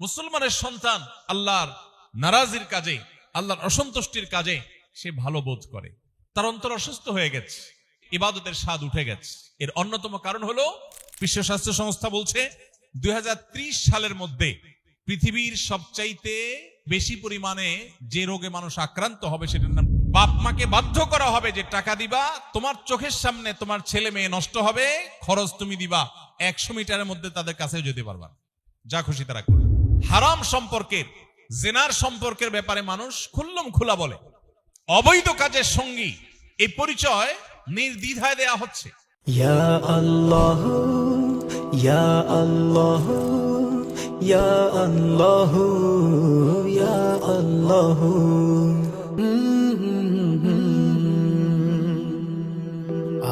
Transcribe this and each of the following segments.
মুসলমানের সন্তান আল্লাহর নারাজির কাজে, আল্লাহর অসন্তুষ্টির কাজে সে ভালো বোধ করে, তার অন্তর অসুস্থ হয়ে গেছে, ইবাদতের স্বাদ উঠে গেছে। এর অন্যতম কারণ হলো বিশ্ব স্বাস্থ্য সংস্থা বলছে 2030 সালের মধ্যে পৃথিবীর সবচাইতে বেশি পরিমাণে যে রোগে মানুষ আক্রান্ত হবে সেটার নাম বাপ মাকে বাধ্য করা হবে যে টাকা দিবা, তোমার চোখের সামনে তোমার ছেলে মেয়ে নষ্ট হবে, খরচ তুমি দিবা, 100 মিটারের মধ্যে তাদের কাছেও যেতে পারবা, যা খুশি তারা করবে। হারাম সম্পর্কের, জেনার সম্পর্কের ব্যাপারে মানুষ খুল্লম খোলা বলে, অবৈধ কাজের সঙ্গী এই পরিচয় নির্দ্বিধায় দেয়া হচ্ছে। ইয়া আল্লাহ ইয়া আল্লাহ ইয়া আল্লাহ ইয়া আল্লাহ।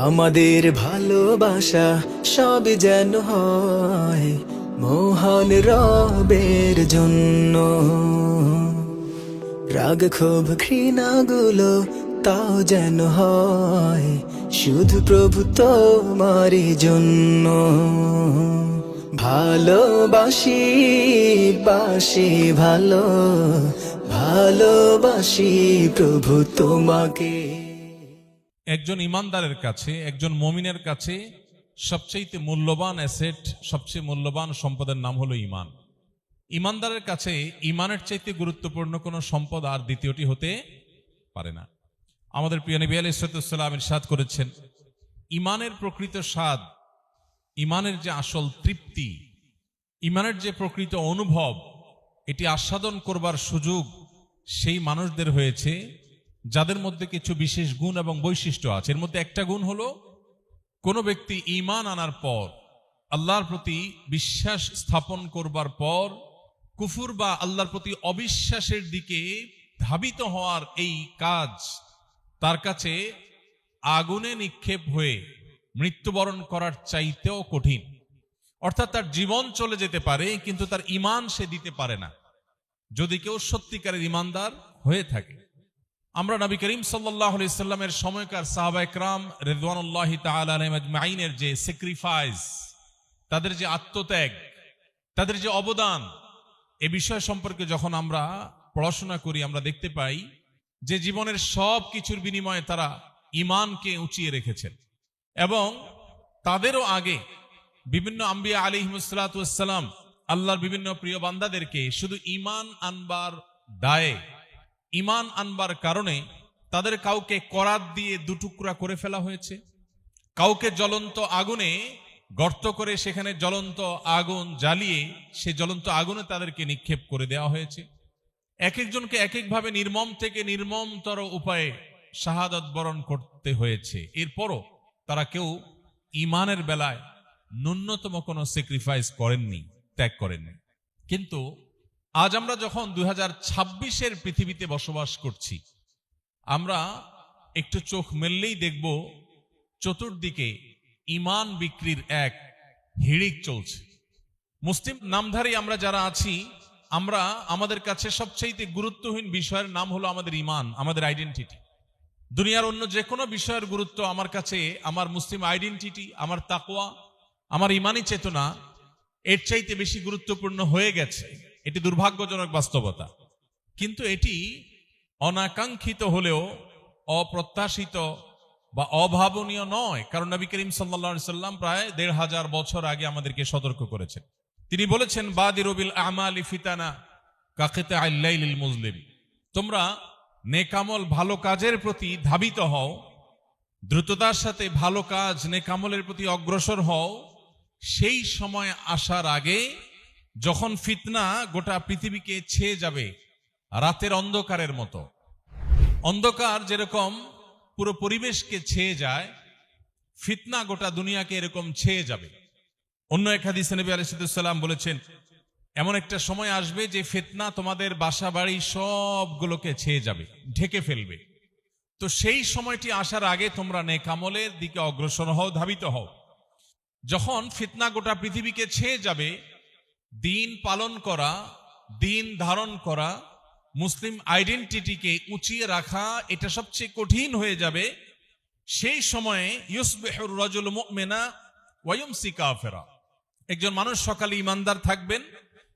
আমাদের ভালোবাসা সব যেন হয় মহান রবের জন্য, রাগ ক্ষোভ ঘৃণাগুলো তাও যেন হয় শুধু প্রভু তোমারই জন্য। ভালোবাসি বাসি ভালো, ভালোবাসি প্রভু তোমাকে। একজন ইমানদারের কাছে, একজন মুমিনের কাছে সবচেয়ে মূল্যবান অ্যাসেট, সবচেয়ে মূল্যবান সম্পদের নাম হলো ঈমান। ইমানদারের কাছে ঈমানের চাইতে গুরুত্বপূর্ণ কোনো সম্পদ আর দ্বিতীয়টি হতে পারে না। আমাদের প্রিয় নবী আলাইহিস সালাম ইরশাদ করেছেন, ঈমানের প্রকৃত স্বাদ, ঈমানের যে আসল তৃপ্তি, ঈমানের যে প্রকৃত অনুভব, এটি আস্বাদন করবার সুযোগ সেই মানুষদের হয়েছে যাদের মধ্যে কিছু বিশেষ গুণ এবং বৈশিষ্ট্য আছে। এর মধ্যে একটা গুণ হলো, কোন ব্যক্তি ঈমান আনার পর, আল্লাহর প্রতি বিশ্বাস স্থাপন করবার পর কুফর বা আল্লাহর প্রতি অবিশ্বাসের দিকে ধাবিত হওয়ার এই কাজ তার কাছে আগুনে নিক্ষেপ হয়ে মৃত্যুবরণ করার চাইতেও কঠিন। অর্থাৎ তার জীবন চলে যেতে পারে কিন্তু তার ঈমান সে দিতে পারে না, যদি কেউ সত্যিকারের ঈমানদার হয়ে থাকে। আমরা নবী করিম সাল্লাল্লাহু আলাইহি সাল্লামের সময়কার সাহাবায়ে কেরাম রিদওয়ানুল্লাহি তাআলা আলাইহিম আজমাইনের যে স্যাক্রিফাইস, তাদের যে আত্মত্যাগ, তাদের যে অবদান, এ বিষয় সম্পর্কে যখন আমরা পড়াশোনা করি আমরা দেখতে পাই যে জীবনের সব কিছুর বিনিময়ে তারা ঈমানকে উঁচিয়ে রেখেছেন। এবং তাদেরও আগে বিভিন্ন আম্বিয়া আলাইহিমুস সালাতু ওয়াস সালাম আল্লাহর বিভিন্ন প্রিয় বান্দাদেরকে শুধু ঈমান আনবার দায়ে, ঈমান আনবার কারণে তাদের কাউকে করাত দিয়ে দুটুকরা করে ফেলা হয়েছে, কাউকে জ্বলন্ত আগুনে গর্ত করে সেখানে জ্বলন্ত আগুন জ্বালিয়ে সে জ্বলন্ত আগুনে তাদেরকে নিক্ষেপ করে দেওয়া হয়েছে। এক একজনকে এক একভাবে নির্মম থেকে নির্মমতর উপায়ে শাহাদাত বরণ করতে হয়েছে। এরপরও তারা কেউ ঈমানের বেলায় ন্যূনতম কোনো স্যাক্রিফাইস করেননি, ত্যাগ করেননি। কিন্তু আজ আমরা যখন 2026-এর পৃথিবীতে বসবাস করছি, আমরা একটু চোখ মেললেই দেখব চতুর্দিকে ঈমান বিক্রির এক হিড়িক চলছে। মুসলিম নামধারী আমরা যারা আছি, আমরা আমাদের কাছে সবচেয়ে গুরুত্বহীন বিষয়ের নাম হলো আমাদের ঈমান, আমাদের আইডেন্টিটি। দুনিয়ার অন্য যে কোনো বিষয়ের গুরুত্ব আমার কাছে আমার মুসলিম আইডেন্টিটি, আমার তাকওয়া, আমার ঈমানি চেতনা এর চাইতে বেশি গুরুত্বপূর্ণ হয়ে গেছে। এটি দুর্ভাগ্যজনক বাস্তবতা, কিন্তু এটি অনাকাঙ্ক্ষিত হলেও অপ্রত্যাশিত বা অভাবনীয় নয়। কারণ নবী করিম সাল্লাল্লাহু আলাইহি সাল্লাম প্রায় ১৫০০ বছর আগে আমাদেরকে সতর্ক করেছেন। তিনি বলেছেন, বাদিরু বিল আমালি ফিতানা কাকিতাইল লাইলিল মুজলিম, তোমরা নেকামল ভালো কাজের প্রতি ধাবিত হও, দ্রুততার সাথে ভালো কাজ নেকামলের প্রতি অগ্রসর হও সেই সময় আসার আগে যখন ফিতনা গোটা পৃথিবীকে ছেয়ে যাবে রাতের অন্ধকারের মতো। অন্ধকার যেরকম পুরো পরিবেশকে ছেয়ে যায়, ফিতনা গোটা দুনিয়াকে এরকম ছেয়ে যাবে। অন্য এক হাদিসে নবী আলাইহিস সালাম বলেছেন, এমন একটা সময় আসবে যে ফিতনা তোমাদের বাসা বাড়ি সবগুলোকে ছেয়ে যাবে, ঢেকে ফেলবে। তো সেই সময়টি আসার আগে তোমরা নেকামলের দিকে অগ্রসর হও, ধাবিত হও। যখন ফিতনা গোটা পৃথিবীকে ছেয়ে যাবে, দিন পালন করা, দিন ধারণ করা, মুসলিম আইডেন্টিটিকে উঁচিয়ে রাখা এটা সবচেয়ে কঠিন হয়ে যাবে। সেই সময়ে ইউসবিহুর রাজুলু মুমিনা ওয়া ইউমসি কাফিরা, একজন মানুষ সকালে ঈমানদার থাকবেন,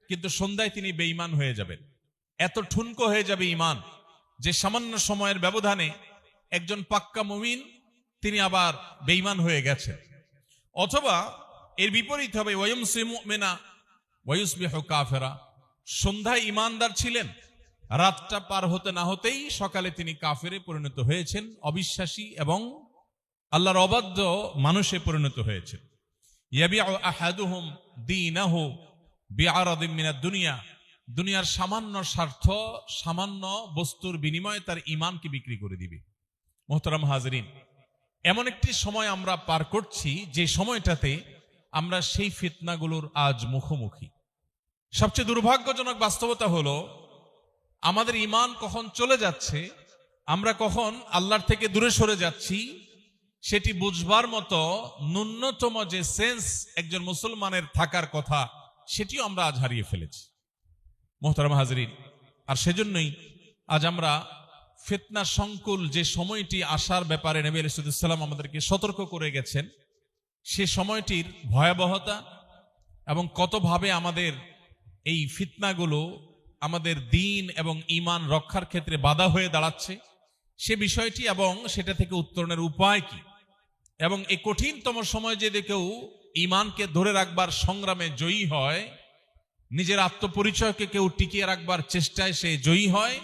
কিন্তু সন্ধ্যায় তিনি বেঈমান হয়ে যাবেন। এত ঠুনকো হয়ে যাবে ইমান যে সামান্য সময়ের ব্যবধানে একজন পাক্কা মুমিন তিনি আবার বেঈমান হয়ে গেছেন। অথবা এর বিপরীত হবে ওয়ায়ুমসি মুমিনা ওয়ায়ুসবিহু কাফিরা, সন্ধ্যায় ইমানদার ছিলেন, রাতটা পার হতে না হতেই সকালে তিনি কাফেরে পরিণত হয়েছেন, অবিশ্বাসী এবং আল্লাহর অবাধ্য মানুষে পরিণত হয়েছেন। ইয়াবিউ আহাদুহুম দীনাহু বিআরাদিন মিনাদ দুনিয়া, দুনিয়ার সামান্য স্বার্থ, সামান্য বস্তুর বিনিময়ে তার ঈমানকে বিক্রি করে দিবে। মুহতারাম হাজরিন, এমন একটি সময় আমরা পার করছি যে সময়টাতে আমরা সেই ফিতনাগুলোর আজ মুখোমুখি। সবচেয়ে দুর্ভাগ্যজনক বাস্তবতা হলো আমাদের ঈমান কখন চলে যাচ্ছে, আমরা কখন আল্লাহর থেকে দূরে সরে যাচ্ছি, সেটি বুঝবার মতো ন্যূনতম যে সেন্স একজন মুসলমানের থাকার কথা সেটিও আমরা আজ হারিয়ে ফেলেছি। মুহতারাম হাজরিন, আর সেজন্যই আজ আমরা ফিতনা সংকুল যে সময়টি আসার ব্যাপারে নবী আলাইহিস সালাম আমাদেরকে সতর্ক করে গেছেন, সে সময়টির ভয়াবহতা এবং কতভাবে আমাদের এই ফিতনাগুলো আমাদের দ্বীন এবং ঈমান রক্ষার ক্ষেত্রে বাধা হয়ে দাঁড়াচ্ছে সে বিষয়টি এবং সেটা থেকে উত্তরণের উপায় কি, এবং এই কঠিনতম সময় যদি কেউ ঈমানকে ধরে রাখবার সংগ্রামে জয়ী হয়, নিজের আত্মপরিচয়কে কেউ টিকিয়ে রাখবার চেষ্টায় সে জয়ী হয়,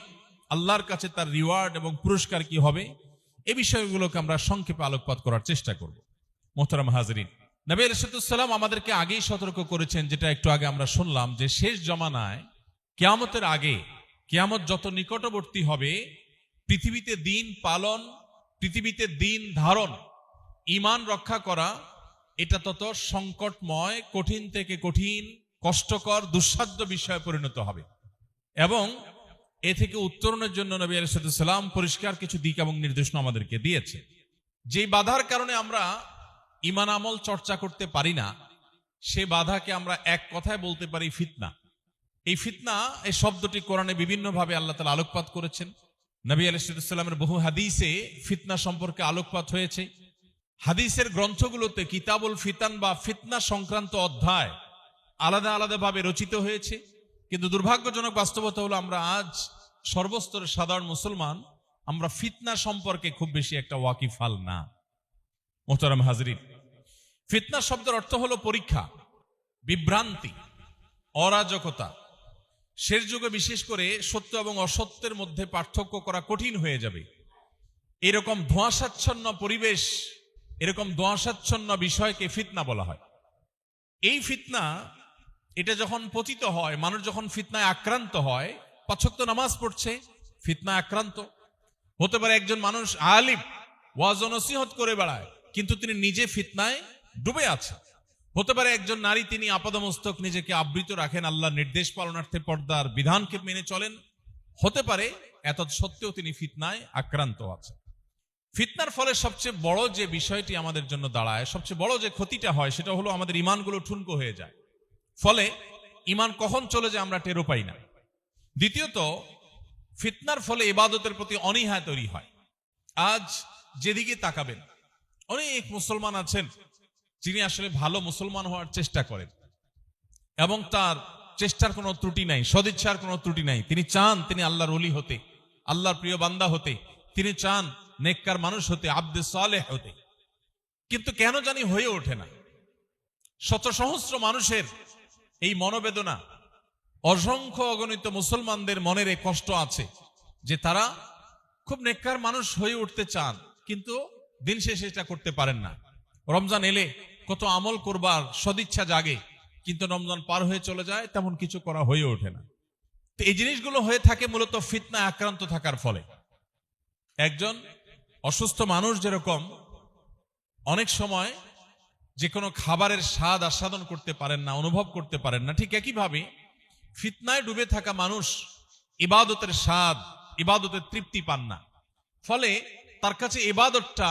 আল্লাহর কাছে তার রিওয়ার্ড এবং পুরস্কার কি হবে, এই বিষয়গুলোকে আমরা সংক্ষেপে আলোকপাত করার চেষ্টা করব। মুহতারাম হাজরিন, নবী আলাইহিস সালাম আমাদেরকে আগেই সতর্ক করেছেন, যেটা একটু আগে আমরা শুনলাম, যে শেষ জমানায় কিয়ামতের আগে, কিয়ামত যত নিকটবর্তী হবে, পৃথিবীতে দিন পালন, পৃথিবীতে দিন ধারণ, ঈমান রক্ষা করা, এটা তত সংকটময়, কঠিন থেকে কঠিন, কষ্টকর, দুঃসাধ্য বিষয়ে পরিণত হবে। এবং এ থেকে উত্তরণের জন্য নবী আলাইহিস সালাম পরিষ্কার কিছু দিক এবং নির্দেশনা আমাদেরকে দিয়েছে। যে বাধার কারণে আমরা ঈমান আমল চর্চা করতে পারি না, সে বাধাকে আমরা এক কথায় বলতে পারি ফিতনা। এই ফিতনা, এই শব্দটি কোরআনে বিভিন্নভাবে আল্লাহ তাআলা আলোকপাত করেছেন। নবী আলাইহিস সালামের বহু হাদিসে ফিতনা সম্পর্কে আলোকপাত হয়েছে। হাদিসের গ্রন্থগুলোতে কিতাবুল ফিতান বা ফিতনা সংক্রান্ত অধ্যায় আলাদা আলাদাভাবে রচিত হয়েছে। কিন্তু দুর্ভাগ্যজনক বাস্তবতা হলো আমরা আজ সর্বস্তরের সাধারণ মুসলমান আমরা ফিতনা সম্পর্কে খুব বেশি একটা ওয়াকিফাল না। মুহতারাম হাজরিন, ফিতনা শব্দের অর্থ হলো পরীক্ষা, বিভ্রান্তি, অরাজকতা। শেষ যুগে বিশেষ করে সত্য এবং অসত্যের মধ্যে পার্থক্য করা কঠিন হয়ে যাবে। এরকম ধোঁয়াশাচ্ছন্ন পরিবেশ, এরকম ধোঁয়াশাচ্ছন্ন বিষয়কে ফিতনা বলা হয়। এই ফিতনা, এটা যখন পতিত হয়, মানুষ যখন ফিতনায় আক্রান্ত হয়, ৫ ওয়াক্ত নামাজ পড়ছে, ফিতনায় আক্রান্ত হতে পারে। একজন মানুষ আলিম, ওয়াজ ও নসিহত করে বেড়ায়, কিন্তু তিনি নিজে ফিতনায় ডুবে আছে। হতে পারে একজন নারী, তিনি আপাদমস্তক নিজেকে আবৃত রাখেন, আল্লাহর নির্দেশ পালনার্থে পর্দার বিধানকে মেনে চলেন। হতে পারে এত সত্ত্বেও তিনি ফিতনায় আক্রান্ত আছে। ফিতনার ফলে সবচেয়ে বড় যে বিষয়টি আমাদের জন্য দাঁড়ায়, সবচেয়ে বড় যে ক্ষতিটা হয়, সেটা হলো আমাদের ঈমানগুলো ঠুনকো হয়ে যায়। ফলে ঈমান কখন চলে যায় আমরা টেরও পাই না। দ্বিতীয়ত, ফিতনার ফলে ইবাদতের প্রতি অনীহা তৈরি হয়। আজ যেদিকে তাকাবেন, অনেক মুসলমান আছেন যিনি আসলে ভালো মুসলমান হওয়ার চেষ্টা করেন এবং তার চেষ্টার কোনো ত্রুটি নাই, সদিচ্ছার কোনো ত্রুটি নাই। তিনি চান তিনি আল্লাহর ওলি হতে, আল্লাহর প্রিয় বান্দা হতে, তিনি চান নেককার মানুষ হতে, আব্দে সালেহ হতে, কিন্তু কেন জানি হয়ে ওঠে না। শত সহস্র মানুষের এই মনোবেদনা, অসংখ্য অগণিত মুসলমানদের মনের এই কষ্ট আছে যে তারা খুব নেককার মানুষ হয়ে উঠতে চান, কিন্তু দিন শেষে এটা করতে পারেন না। রমজান এলে কত আমল করবার সদিচ্ছা জাগে, কিন্তু রমজান পার হয়ে চলে যায়, তেমন কিছু করা হয়ে ওঠে না। তো এই জিনিসগুলো হয়ে থাকে মূলত ফিতনায় আক্রান্ত থাকার ফলে। একজন অসুস্থ মানুষ যেরকম অনেক সময় যে কোনো খাবারের স্বাদ আস্বাদন করতে পারেন না, অনুভব করতে পারেন না, ঠিক একইভাবে ফিতনায় ডুবে থাকা মানুষ ইবাদতের স্বাদ, ইবাদতের তৃপ্তি পান না। ফলে তার কাছে ইবাদতটা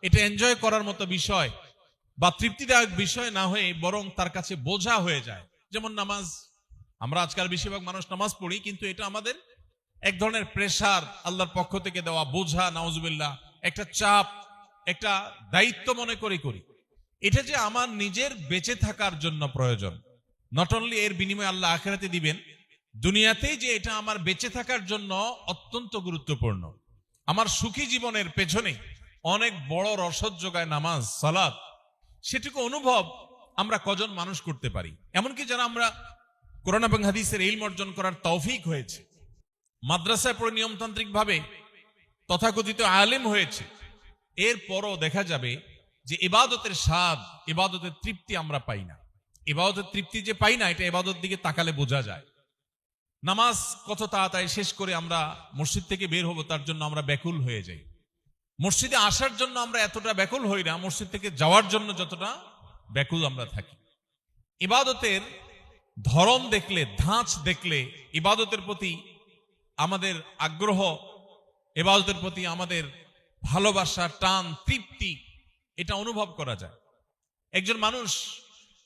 এটা এনজয় করার মতো বিষয় বা তৃপ্তিদায়ক বিষয় না হয়ে বরং তার কাছে বোঝা হয়ে যায়। যেমন নামাজ, আমরা আজকাল বেশিরভাগ মানুষ নামাজ পড়ি, কিন্তু এটা আমাদের এক ধরনের প্রেসার, আল্লাহর পক্ষ থেকে দেওয়া বোঝা, নাউজুবিল্লাহ, একটা চাপ, একটা দায়িত্ব মনে করি। এটা যে আমার নিজের বেঁচে থাকার জন্য প্রয়োজন, নট অনলি এর বিনিময়ে আল্লাহ আখিরাতে দিবেন, দুনিয়াতেই যে এটা আমার বেঁচে থাকার জন্য অত্যন্ত গুরুত্বপূর্ণ। আমার সুখী জীবনের পেছনে অনেক বড় রসদ যোগায় নামাজ, সালাত। সেটুকু অনুভব আমরা কজন মানুষ করতে পারি? এমনকি যারা আমরা কোরআন এবং হাদিসের ইলম অর্জন করার তৌফিক হয়েছে, মাদ্রাসায় পড়ে নিয়মতান্ত্রিক ভাবে তথাকথিত আলেম হয়েছে, এরপরও দেখা যাবে যে ইবাদতের স্বাদ, ইবাদতের তৃপ্তি আমরা পাই না। ইবাদতের তৃপ্তি যে পাই না, এটা ইবাদত দিকে তাকালে বোঝা যায়। নামাজ কত তাড়াতাড়ি শেষ করে আমরা মসজিদ থেকে বের হব, তার জন্য আমরা ব্যাকুল হয়ে যাই। মসজিদে আসার জন্য আমরা এতটা ব্যাকুল হই না, মসজিদ থেকে যাওয়ার জন্য যতটা ব্যাকুল আমরা থাকি। ইবাদতের ধরন দেখলে, ধাঁচ দেখলে, ইবাদতের প্রতি আমাদের আগ্রহ, ইবাদতের প্রতি আমাদের ভালোবাসা, টান, তৃপ্তি, এটা অনুভব করা যায়। একজন মানুষ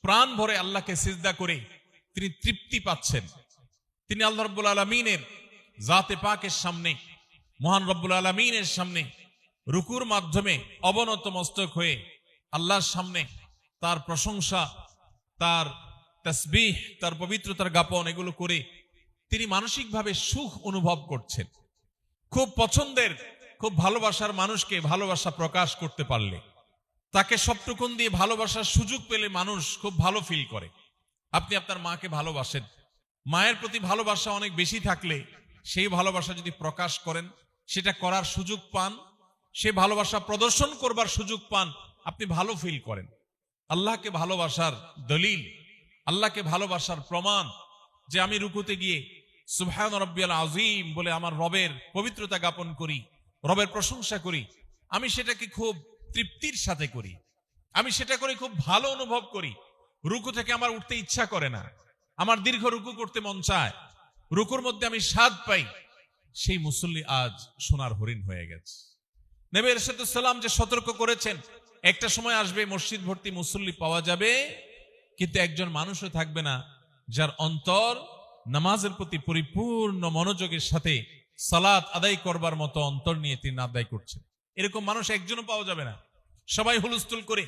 প্রাণ ভরে আল্লাহকে সিজদা করে তিনি তৃপ্তি পাচ্ছেন। তিনি আল্লাহ রাব্বুল আলামিনের জাতে পাকের সামনে, মহান রব্বুল আলামিনের সামনে রুকুর মাধ্যমে অবনত মস্তক হয়ে আল্লাহর সামনে তার প্রশংসা, তার তাসবিহ, তার পবিত্রতার জ্ঞাপন এগুলো করে তিনি মানসিকভাবে সুখ অনুভব করছেন। খুব পছন্দের, খুব ভালোবাসার মানুষকে ভালোবাসা প্রকাশ করতে পারলে, তাকে সবটুকুন দিয়ে ভালোবাসার সুযোগ পেলে মানুষ খুব ভালো ফিল করে। আপনি আপনার মাকে ভালোবাসেন, মায়ের প্রতি ভালোবাসা অনেক বেশি থাকলে সেই ভালোবাসা যদি প্রকাশ করেন, সেটা করার সুযোগ পান, সে ভালোবাসা প্রদর্শন করবার সুযোগ পান, আপনি ভালো ফিল করেন। আল্লাহকে ভালোবাসার দলিল, আল্লাহকে ভালোবাসার প্রমাণ যে আমি রুকুতে গিয়ে সুবহান রাব্বিয়াল আযীম বলে আমার রবের পবিত্রতা জ্ঞাপন করি, রবের প্রশংসা করি, আমি সেটাকে খুব তৃপ্তির সাথে করি, আমি সেটা করে খুব ভালো অনুভব করি। রুকু থেকে আমার উঠতে ইচ্ছা করে না, আমার দীর্ঘ রুকু করতে মন চায়, রুকুর মধ্যে আমি স্বাদ পাই। সেই মুসল্লি আজ সোনার হরিণ হয়ে গেছে। নবী আলাইহিস সালাম যে সতর্ক করেছেন, একটা সময় আসবে মসজিদ ভর্তি মুসল্লি পাওয়া যাবে, কিন্তু একজন মানুষও থাকবে না যার অন্তর নামাজের প্রতি পরিপূর্ণ মনোযোগের সাথে সালাত আদায় করবার মতো অন্তর নিয়ে তিনি আদায় করছেন। এরকম মানুষ একজনও পাওয়া যাবে না। সবাই হুলস্থুল করে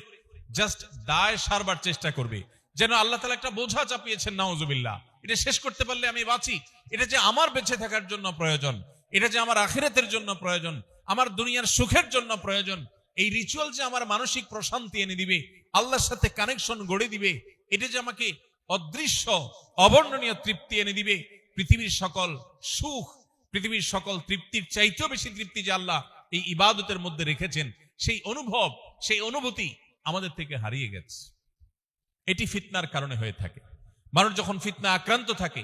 জাস্ট দায় সারবার চেষ্টা করবে, যেন আল্লাহ তাআলা একটা বোঝা চাপিয়েছেন, নাউজুবিল্লাহ, এটা শেষ করতে পারলে আমি বাঁচি, এটা যে আমার বেঁচে থাকার জন্য প্রয়োজন, এটা যে আমার আখিরাতের জন্য প্রয়োজন, আমার দুনিয়ার সুখের জন্য প্রয়োজন, এই রিচুয়াল যে আমার মানসিক প্রশান্তি এনে দিবে, আল্লাহর সাথে কানেকশন গড়ে দিবে, এটা যে আমাকে অদৃশ্য অবর্ণনীয় তৃপ্তি এনে দিবে, পৃথিবীর সকল সুখ, পৃথিবীর সকল তৃপ্তির চাইতেও বেশি তৃপ্তি যে আল্লাহ এই ইবাদতের মধ্যে রেখেছেন, সেই অনুভব, সেই অনুভূতি আমাদের থেকে হারিয়ে গেছে। এটি ফিতনার কারণে হয়ে থাকে। মানুষ যখন ফিতনা আক্রান্ত থাকে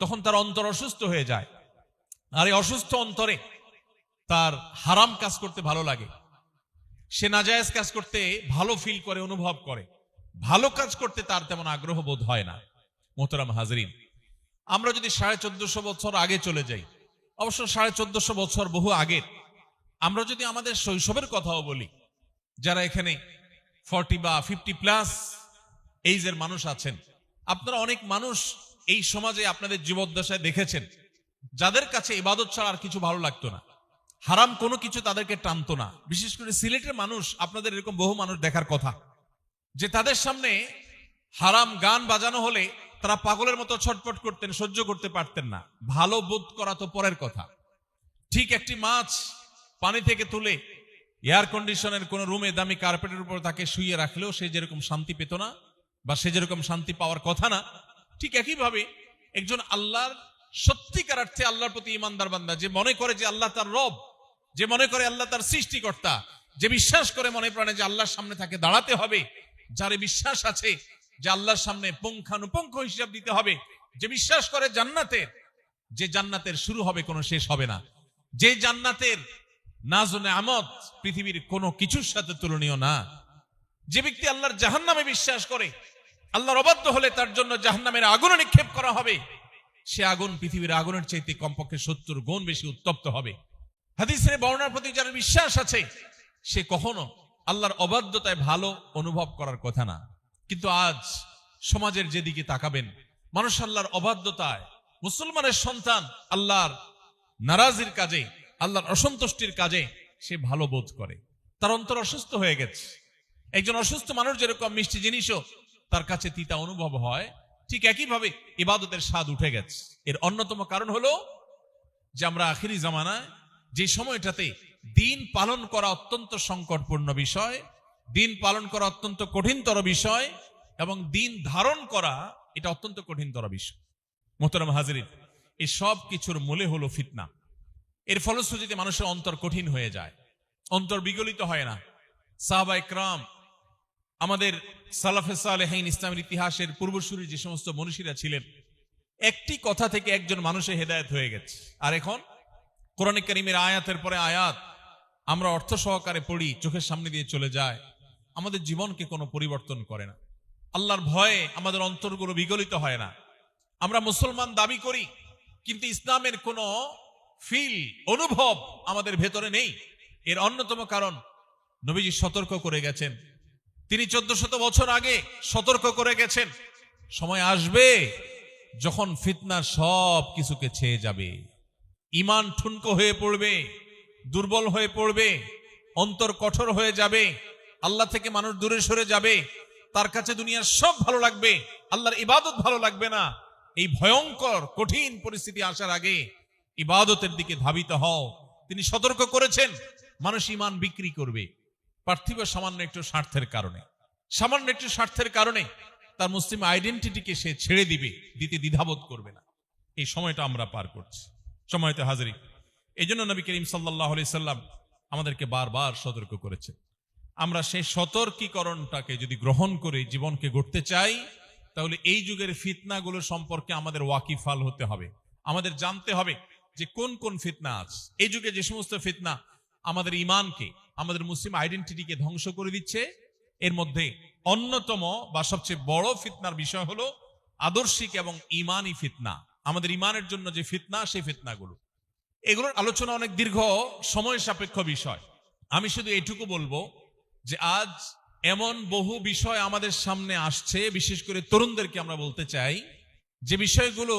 তখন তার অন্তর অসুস্থ হয়ে যায়, আর এই অসুস্থ অন্তরে তার হারাম কাজ করতে ভালো লাগে, সে নাজায়েজ কাজ করতে ভালো ফিল করে, অনুভব করে, ভালো কাজ করতে তার তেমন আগ্রহ বোধ হয় না। মোহতারাম হাজরিন, আমরা যদি 1450 বছর আগে চলে যাই, অবশ্য 1450 বছর বহু আগে, আমরা যদি আমাদের শৈশবের কথাও বলি, যারা এখানে 40 বা 50+ এইজের মানুষ আছেন, আপনারা অনেক মানুষ এই সমাজে আপনাদের জীবদ্দশায় দেখেছেন যাদের কাছে ইবাদত ছাড়া আর কিছু ভালো লাগতো না, হারাম কোনো কিছু তাদেরকে টানতো না। বিশেষ করে সিলেটের মানুষ, আপনাদের এরকম বহু মানুষ দেখার কথা, যে তাদের সামনে হারাম গান বাজানো হলে তারা পাগলের মতো ছটফট করতেন, সহ্য করতে পারতেন না। ভালো বোধ করা তো পরের কথা। ঠিক একটি মাছ পানি থেকে তুলে এয়ার কন্ডিশনের কোন রুমে দামি কার্পেটের উপর তাকে শুইয়ে রাখলেও সে যেরকম শান্তি পেত না, বা সে যেরকম শান্তি পাওয়ার কথা না, ঠিক একইভাবে একজন আল্লাহর সত্যিকার অর্থে আল্লাহর প্রতি ইমানদার বান্দা, যে মনে করে যে আল্লাহ তার রব, যে মনে করে আল্লাহ তার সৃষ্টিকর্তা, যে বিশ্বাস করে মনে প্রাণে যে আল্লাহর সামনে তাকে দাঁড়াতে হবে, যার বিশ্বাস আছে যে আল্লাহর সামনে পুঙ্খানুপুঙ্খ হিসাব দিতে হবে, যে বিশ্বাস করে জান্নাতের, যে জান্নাতের শুরু হবে কোনো শেষ হবে না, যে জান্নাতের নাজ ও নেয়ামত পৃথিবীর কোনো কিছুর সাথে তুলনীয় না, যে ব্যক্তি আল্লাহর জাহান্নামে বিশ্বাস করে, আল্লাহর অবাধ্য হলে তার জন্য জাহান্নামের আগুনে নিক্ষেপ করা হবে, সে আগুন পৃথিবীর আগুনের চাইতে কমপক্ষে 70 গুণ বেশি উত্তপ্ত হবে। হাদিসের বর্ণনার প্রতি যার বিশ্বাস আছে, সে কখনো আল্লাহর অবাধ্যতায় ভালো অনুভব করার কথা না। কিন্তু আজ সমাজের যেদিকে তাকাবেন, মানুষ আল্লাহর অবাধ্যতায়, মুসলমানের সন্তান আল্লাহর নারাজির কাজে, আল্লাহর অসন্তুষ্টির কাজে সে ভালো বোধ করে, তার অন্তর অসুস্থ হয়ে গেছে। একজন অসুস্থ মানুষ যেরকম মিষ্টি জিনিসও তার কাছে তিতা অনুভব হয়, ঠিক একইভাবে ইবাদতের স্বাদ উঠে গেছে। এর অন্যতম কারণ হলো যে আমরা আখিরি জামানায় যে সময়টাতে দিন পালন করা অত্যন্ত সংকটপূর্ণ বিষয়, দিন পালন করা অত্যন্ত কঠিনতর বিষয়, এবং দিন ধারণ করা এটা অত্যন্ত কঠিনতর বিষয়। মোহতারাম হাজিরিন, এই সব কিছুর মূলে হলো ফিতনা। এর ফলশ্রুতিতে মানুষের অন্তর কঠিন হয়ে যায়, অন্তর বিগলিত হয় না। সাহাবা ইকরাম, আমাদের সালাফে সালেহিন, ইসলামের ইতিহাসের পূর্বসূরি যে সমস্ত মনীষীরা ছিলেন, একটি কথা থেকে একজন মানুষের হেদায়েত হয়ে গেছে। আর এখন কোরআন কারীমের আয়াতের পরে আয়াত আমরা অর্থ সহকারে পড়ি, চোখের সামনে দিয়ে চলে যায়, আমাদের জীবনকে কোনো পরিবর্তন করে না। আল্লাহর ভয়ে আমাদের অন্তরগুলো বিগলিত হয় না। আমরা মুসলমান দাবি করি, কিন্তু ইসলামের কোনো ফিল, অনুভব আমাদের ভেতরে নেই। এর অন্যতম কারণ নবীজি সতর্ক করে গেছেন। তিনি 1400 বছর আগে সতর্ক করে গেছেন, সময় আসবে যখন ফিতনা সব কিছুকে ছেয়ে যাবে, ঈমান ঠুনকো হয়ে পড়বে, দুর্বল হয়ে পড়বে, অন্তর কঠোর হয়ে যাবে, আল্লাহ থেকে মানুষ দূরে সরে যাবে, তার কাছে দুনিয়ার সব ভালো লাগবে, আল্লাহর ইবাদত ভালো লাগবে না। এই ভয়ঙ্কর কঠিন পরিস্থিতি আসার আগে ইবাদতের দিকে ধাবিত হও। তিনি সতর্ক করেছেন, মানুষ ঈমান বিক্রি করবে পার্থিব সামান্য একটু স্বার্থের কারণে, সামান্য একটু স্বার্থের কারণে তার মুসলিম আইডেন্টিটিকে সে ছেড়ে দিবে, দিতে দ্বিধাবোধ করবে না। এই সময়টা আমরা পার করছি। সময়তে হাজিরি, এই জন্য নবী করিম সাল্লাল্লাহু আলাইহি সাল্লাম আমাদেরকে বারবার সতর্ক করেছেন। আমরা সেই সতর্কীকরণটাকে যদি গ্রহণ করে জীবনকে গড়তে চাই, তাহলে এই যুগের ফিতনাগুলো সম্পর্কে আমাদের ওয়াকিফাল হতে হবে। আমাদের জানতে হবে যে কোন কোন ফিতনা আছে। এই যুগে যে সমস্ত ফিতনা আমাদের ঈমানকে, আমাদের মুসলিম আইডেন্টিটিকে ধ্বংস করে দিচ্ছে, এর মধ্যে অন্যতম বা সবচেয়ে বড় ফিতনার বিষয় হলো আদর্শিক এবং ঈমানি ফিতনা। আমাদের ঈমানের জন্য যে ফিতনা, সেই ফিতনাগুলো, এগুলোর আলোচনা অনেক দীর্ঘ, সময় সাপেক্ষ বিষয়। আমি শুধু এটুকু বলবো যে আজ এমন বহু বিষয় আমাদের সামনে আসছে, বিশেষ করে তরুণদেরকে আমরা বলতে চাই, যে বিষয়গুলো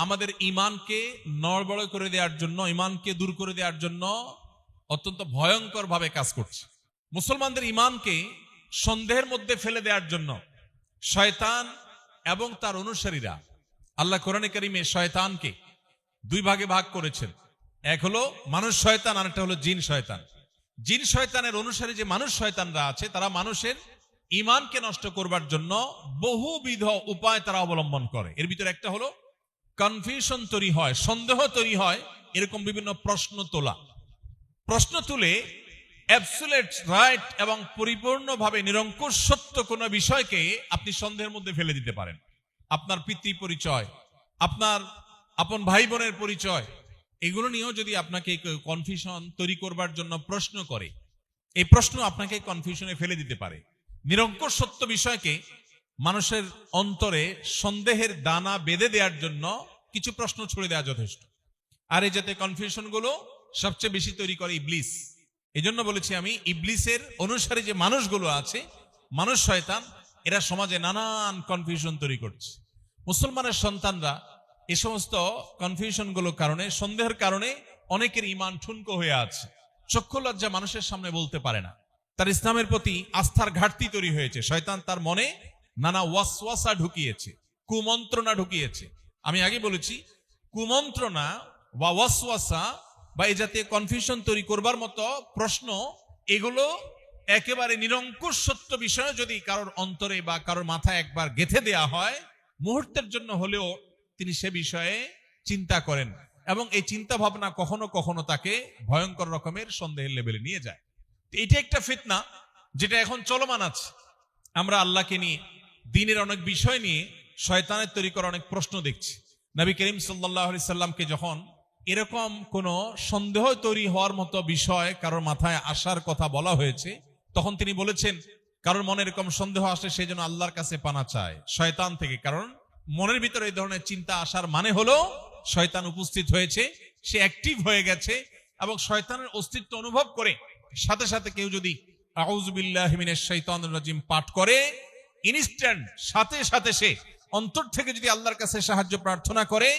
আমাদের ঈমানকে নড়বড় করে দেওয়ার জন্য, ঈমানকে দূর করে দেওয়ার জন্য অত্যন্ত ভয়ঙ্কর ভাবে কাজ করছে। মুসলমানদের ঈমানকে সন্দেহের মধ্যে ফেলে দেওয়ার জন্য শয়তান এবং তার অনুসারীরা, আল্লাহ কোরআনে কারীমে শয়তানকে দুই ভাগে ভাগ করেছেন। এক হলো মানুষ শয়তান, আর একটা হলো জিন শয়তান। জিন শয়তানের অনুসারী যে মানুষ শয়তানরা আছে, তারা মানুষের ঈমানকে নষ্ট করবার জন্য বহুবিধ উপায় তারা অবলম্বন করে। এর ভিতরে একটা হলো কনফিউশন তৈরি হয়, সন্দেহ তৈরি হয়, এরকম বিভিন্ন প্রশ্ন তোলা। প্রশ্ন তুলে অ্যাবসলিউট রাইট এবং পরিপূর্ণভাবে নিরঙ্কুশ সত্য কোনো বিষয়কে আপনি সন্দেহের মধ্যে ফেলে দিতে পারেন। আপনার পিতৃ পরিচয়, আপনার আপন ভাই বোনের পরিচয়, এগুলো নিয়েও যদি আপনাকে কনফিউশন তৈরি করবার জন্য প্রশ্ন করে, এই প্রশ্ন আপনাকে কনফিউশনে ফেলে দিতে পারে। নিরঙ্কুশ সত্য বিষয়কে মানুষের অন্তরে সন্দেহের দানা বেঁধে দেওয়ার জন্য কিছু প্রশ্ন ছুড়ে দেওয়া যথেষ্ট। আর এই যাতে কনফিউশন গুলো সবচেয়ে বেশি তৈরি করে ইবলিস। এই জন্য বলেছি আমি, ইবলিসের অনুসারী যে মানুষগুলো আছে, মানুষ শয়তান, এরা সমাজে নানান কনফিউশন তৈরি করছে। মুসলমানের সন্তানরা এই সমস্ত কনফিউশন গুলোর কারণে, সন্দেহের কারণে অনেকের ঈমান ঠুনকো হয়ে আছে। চক্ষু লজ্জা মানুষের সামনে বলতে পারে না, তার ইসলামের প্রতি আস্থার ঘাটতি তৈরি হয়েছে। শয়তান তার মনে নানা ওয়াসওয়াসা ঢুকিয়েছে, কুমন্ত্রণা ঢুকিয়েছে। আমি আগে বলেছি, কুমন্ত্রণা বা ওয়াসওয়াসা বা এই জাতীয় কনফিউশন তৈরি করবার মতো প্রশ্ন, এগুলো একেবারে নিরঙ্কুশ সত্য বিষয় যদি কারোর অন্তরে বা কারোর মাথায় একবার গেঁথে দেয়া হয়, মুহূর্তের জন্য হলেও তিনি সে বিষয়ে চিন্তা করেন, এবং এই চিন্তা ভাবনা কখনো কখনো তাকে ভয়ঙ্কর রকমের সন্দেহের লেভেলে নিয়ে যায়। এটা একটা ফিতনা যেটা এখন চলমান আছে। আমরা আল্লাহকে নিয়ে, দ্বীনের অনেক বিষয় নিয়ে শয়তানের তৈরি করা অনেক প্রশ্ন দেখছি। নবী করিম সাল্লাল্লাহু আলাইহি সাল্লামকে যখন এরকম কোন সন্দেহ তৈরি হওয়ার মতো বিষয় কারোর মাথায় আসার কথা বলা হয়েছে, তখন তিনি বলেছেন, কারোর মনে এরকম সন্দেহ আসে সে যেন আল্লাহর কাছে পানা চায় শয়তান থেকে। কারণ মনের ভিতরে এই ধরনের চিন্তা আসার মানে হলো শয়তান উপস্থিত হয়েছে, সে অ্যাক্টিভ হয়ে গেছে, এবং শয়তানের অস্তিত্ব অনুভব করে সাথে সাথে কেউ যদি আউযু বিল্লাহি মিনাশ শাইতানির রাজিম পাঠ করে, ইনস্ট্যান্ট সাথে সাথে সে অন্তর থেকে যদি আল্লাহর কাছে সাহায্য প্রার্থনা করে,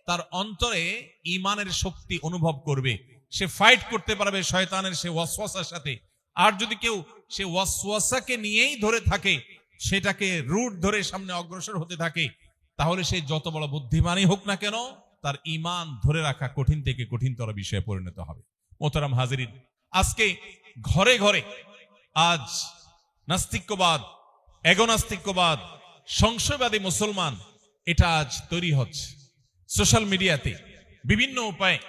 তার অন্তরে ঈমানের শক্তি অনুভব করবে, সে ফাইট করতে পারবে শয়তানের সে ওয়াসওয়াসার সাথে। আর যদি কেউ সে ওয়াসওয়াসাকে নিয়েই ধরে থাকে, সেটাকে রুট ধরে সামনে অগ্রসর হতে থাকে, তাহলে সেই যত বড় বুদ্ধিমানই হোক না কেন, তার ঈমান ধরে রাখা কঠিন থেকে কঠিনতর বিষয়ে পরিণত হবে। মোহতারাম হাজিরিন, আজকে ঘরে ঘরে আজ নাস্তিক্যবাদ, এগোনাস্তিক্যবাদ, সংশয়বাদী মুসলমান এটা আজ তৈরি হচ্ছে। সোশ্যাল মিডিয়াতে বিভিন্ন উপায়ে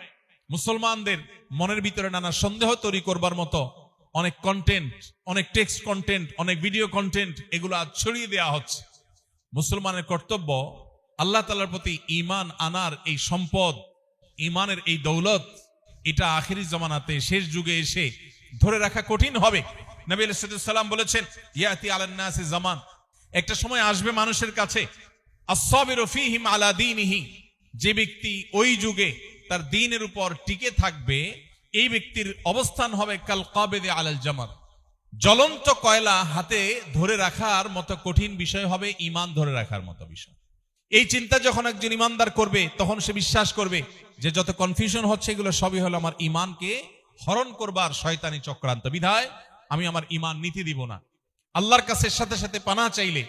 মুসলমানদের মনের ভিতরে নানা সন্দেহ তৈরি করবার মতো অনেক কন্টেন্ট, অনেক টেক্সট কন্টেন্ট, অনেক ভিডিও কন্টেন্ট এগুলো আজ ছড়িয়ে দেওয়া হচ্ছে। মুসলমানের কর্তব্য আল্লাহ তাআলার প্রতি ঈমান আনার এই সম্পদ, ঈমানের এই দৌলত, এটা আখিরি জামানাতে শেষ যুগে এসে ধরে রাখা কঠিন হবে। নবী আলাইহিস সালাম বলেছেন, ইয়াতি আলান নাসি জামান, একটা সময় আসবে মানুষের কাছে, আস-সাবিরু ফীহিম আলা দীনিহি, যে ব্যক্তি ওই যুগে তার দ্বীনের উপর টিকে থাকবে, এই ব্যক্তির অবস্থান হবে কাল কাবিদি আলাল জামার, জ্বলন্ত কয়লা হাতে ধরে রাখার মতো কঠিন বিষয় হবে ঈমান ধরে রাখার মতো বিষয়। এই চিন্তা যখন একজন ঈমানদার করবে, তখন সে বিশ্বাস করবে যে যত কনফিউশন হচ্ছে এগুলো সবই হলো আমার ঈমানকে হরণ করবার শয়তানি চক্রান্ত, বিধায় আমি আমার ঈমান নীতি দিব না। আল্লাহর কাছে সাথে সাথে পানাহ চাইলে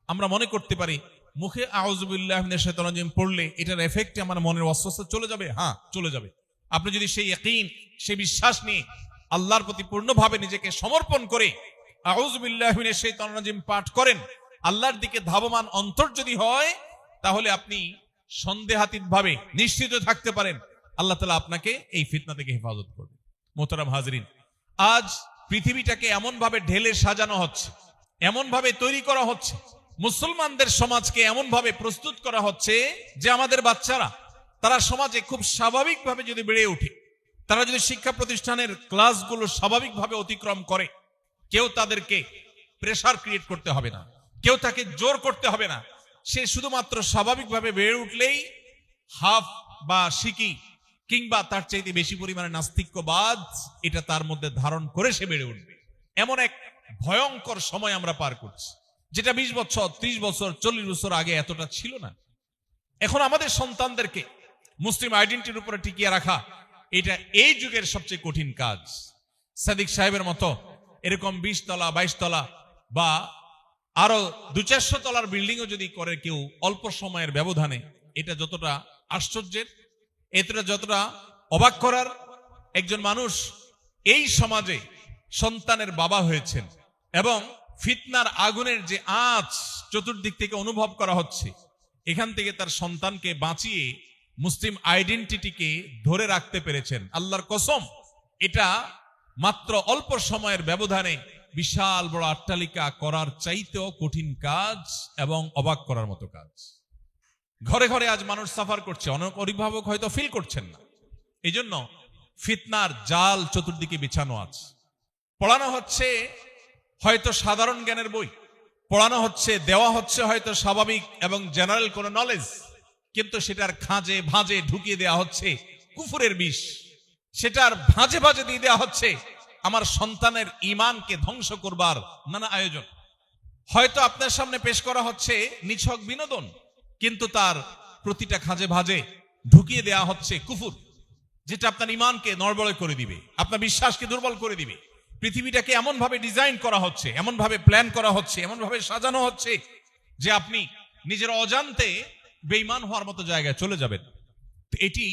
আমরা মনে করতে পারি মুখে আউযু বিল্লাহি মিনাশ শাইতানির রাজিম পড়লে এটার এফেক্টে আমার মনের অস্বস্তি চলে যাবে। হ্যাঁ, চলে যাবে। আপনি যদি সেই ইয়াকিন, সেই বিশ্বাস নিয়ে আল্লাহর প্রতি পূর্ণভাবে নিজেকে সমর্পণ করে আউযু বিল্লাহি মিনাশ শাইতানির রাজিম পাঠ করেন, আল্লাহর দিকে ধাবমান অন্তর যদি হয়, তাহলে আপনি সন্দেহাতীতভাবে নিশ্চিত থাকতে পারেন আল্লাহ তাআলা আপনাকে এই ফিতনা থেকে হেফাজত করবে। মোহতারাম হাজরিন, আজ পৃথিবীটাকে এমন ভাবে ঢেলে সাজানো হচ্ছে, এমন ভাবে তৈরি করা হচ্ছে, মুসলমানদের সমাজকে এমন ভাবে প্রস্তুত করা হচ্ছে যে আমাদের বাচ্চারা তারা সমাজে খুব স্বাভাবিকভাবে যদি বেড়ে ওঠে, তারা যদি শিক্ষা প্রতিষ্ঠানের ক্লাসগুলো স্বাভাবিকভাবে অতিক্রম করে, কেউ তাদেরকে প্রেসার ক্রিয়েট করতে হবে না, কেউ তাকে জোর করতে হবে না। সে শুধুমাত্র স্বাভাবিকভাবে বেড়ে উঠলেই হাফ বা শিকি কিংবা তার চাইতে বেশি পরিমাণে নাস্তিক্যবাদ এটা তার মধ্যে ধারণ করে সে বেড়ে উঠবে। এমন এক ভয়ঙ্কর সময় আমরা পার করছি, যেটা 20 বছর, 30 বছর, 40 বছর আগে এতটা ছিল না। এখন আমাদের সন্তানদেরকে মুসলিম আইডেন্টিটির উপরে টিকিয়ে রাখা, এটা এই যুগের সবচেয়ে কঠিন কাজ। সাদিক সাহেবের মতো এরকম 20 তলা 22 তলা বা আরো 200-400 তলার বিল্ডিংও যদি করে কেউ অল্প সময়ের ব্যবধানে, এটা যতটা আশ্চর্যের, এটা যতটা অবাক করার। একজন মানুষ এই সমাজে সন্তানের বাবা হয়েছেন এবং ফিতনার আগুনের যে আঁচ চতুর্দিক থেকে অনুভব করা হচ্ছে, এখান থেকে তার সন্তানকে বাঁচিয়ে মুসলিম আইডেন্টিটিকে ধরে রাখতে পেরেছেন। আল্লাহর কসম, এটা মাত্র অল্প সময়ের ব্যবধানে বিশাল বড় অট্টালিকা করার চাইতেও কঠিন কাজ এবং অবাক করার মতো কাজ। ঘরে ঘরে আজ মানুষ সাফার করছে, অনেক অভিভাবক হয়তো ফিল করছেন না। এই জন্য ফিতনার জাল চতুর্দিকে বিছানো আছে। পড়ানো হচ্ছে হয়তো সাধারণ জ্ঞানের বই, পড়ানো হচ্ছে, দেওয়া হচ্ছে হয়তো স্বাভাবিক এবং জেনারেল কোনো নলেজ, কিন্তু সেটার খাঁজে ভাঁজে ঢুকিয়ে দেওয়া হচ্ছে কুফরের বিষ, সেটার ভাঁজে ভাঁজে দিয়ে দেওয়া হচ্ছে আমার সন্তানের ঈমানকে ধ্বংস করবার নানা আয়োজন। হয়তো আপনার সামনে পেশ করা হচ্ছে নিছক বিনোদন, কিন্তু তার প্রতিটা খাঁজে ভাঁজে ঢুকিয়ে দেওয়া হচ্ছে কুফর, যেটা আপনার ঈমানকে নড়বড়ে করে দিবে, আপনার বিশ্বাসকে দুর্বল করে দিবে। পৃথিবীটাকে এমন ভাবে ডিজাইন করা হচ্ছে, এমন ভাবে প্ল্যান করা হচ্ছে, এমন ভাবে সাজানো হচ্ছে যে আপনি নিজের অজান্তে বেঈমান হওয়ার মতো জায়গায় চলে যাবেন। এটি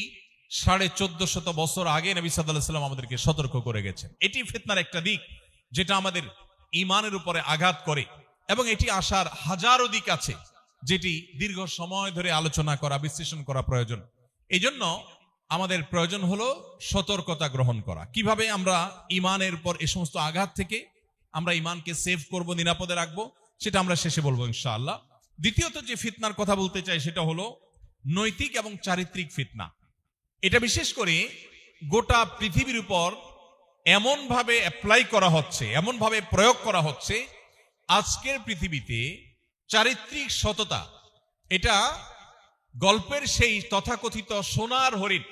1450 বছর আগে নবী সাল্লাল্লাহু আলাইহি ওয়াসাল্লাম আমাদেরকে সতর্ক করে গেছেন। এটি ফিতনার একটা দিক যেটা আমাদের ঈমানের উপরে আঘাত করে, এবং এটি আসার হাজারো দিক আছে যেটি দীর্ঘ সময় ধরে আলোচনা করা, বিশ্লেষণ করা প্রয়োজন। এই জন্য আমাদের প্রয়োজন হলো সতর্কতা গ্রহণ করা। কিভাবে আমরা ঈমানের উপর এই সমস্ত আঘাত থেকে আমরা ঈমানকে সেভ করব, নিরাপদে রাখবো, সেটা আমরা শেষে বলবো ইনশাআল্লাহ। দ্বিতীয়ত যে ফিতনার কথা বলতে চাই সেটা হলো নৈতিক এবং চারিত্রিক ফিতনা। এটা বিশেষ করে গোটা পৃথিবীর উপর এমন ভাবে অ্যাপ্লাই করা হচ্ছে, এমন ভাবে প্রয়োগ করা হচ্ছে, আজকের পৃথিবীতে চারিত্রিক সততা এটা গল্পের সেই তথাকথিত সোনার হরিণ,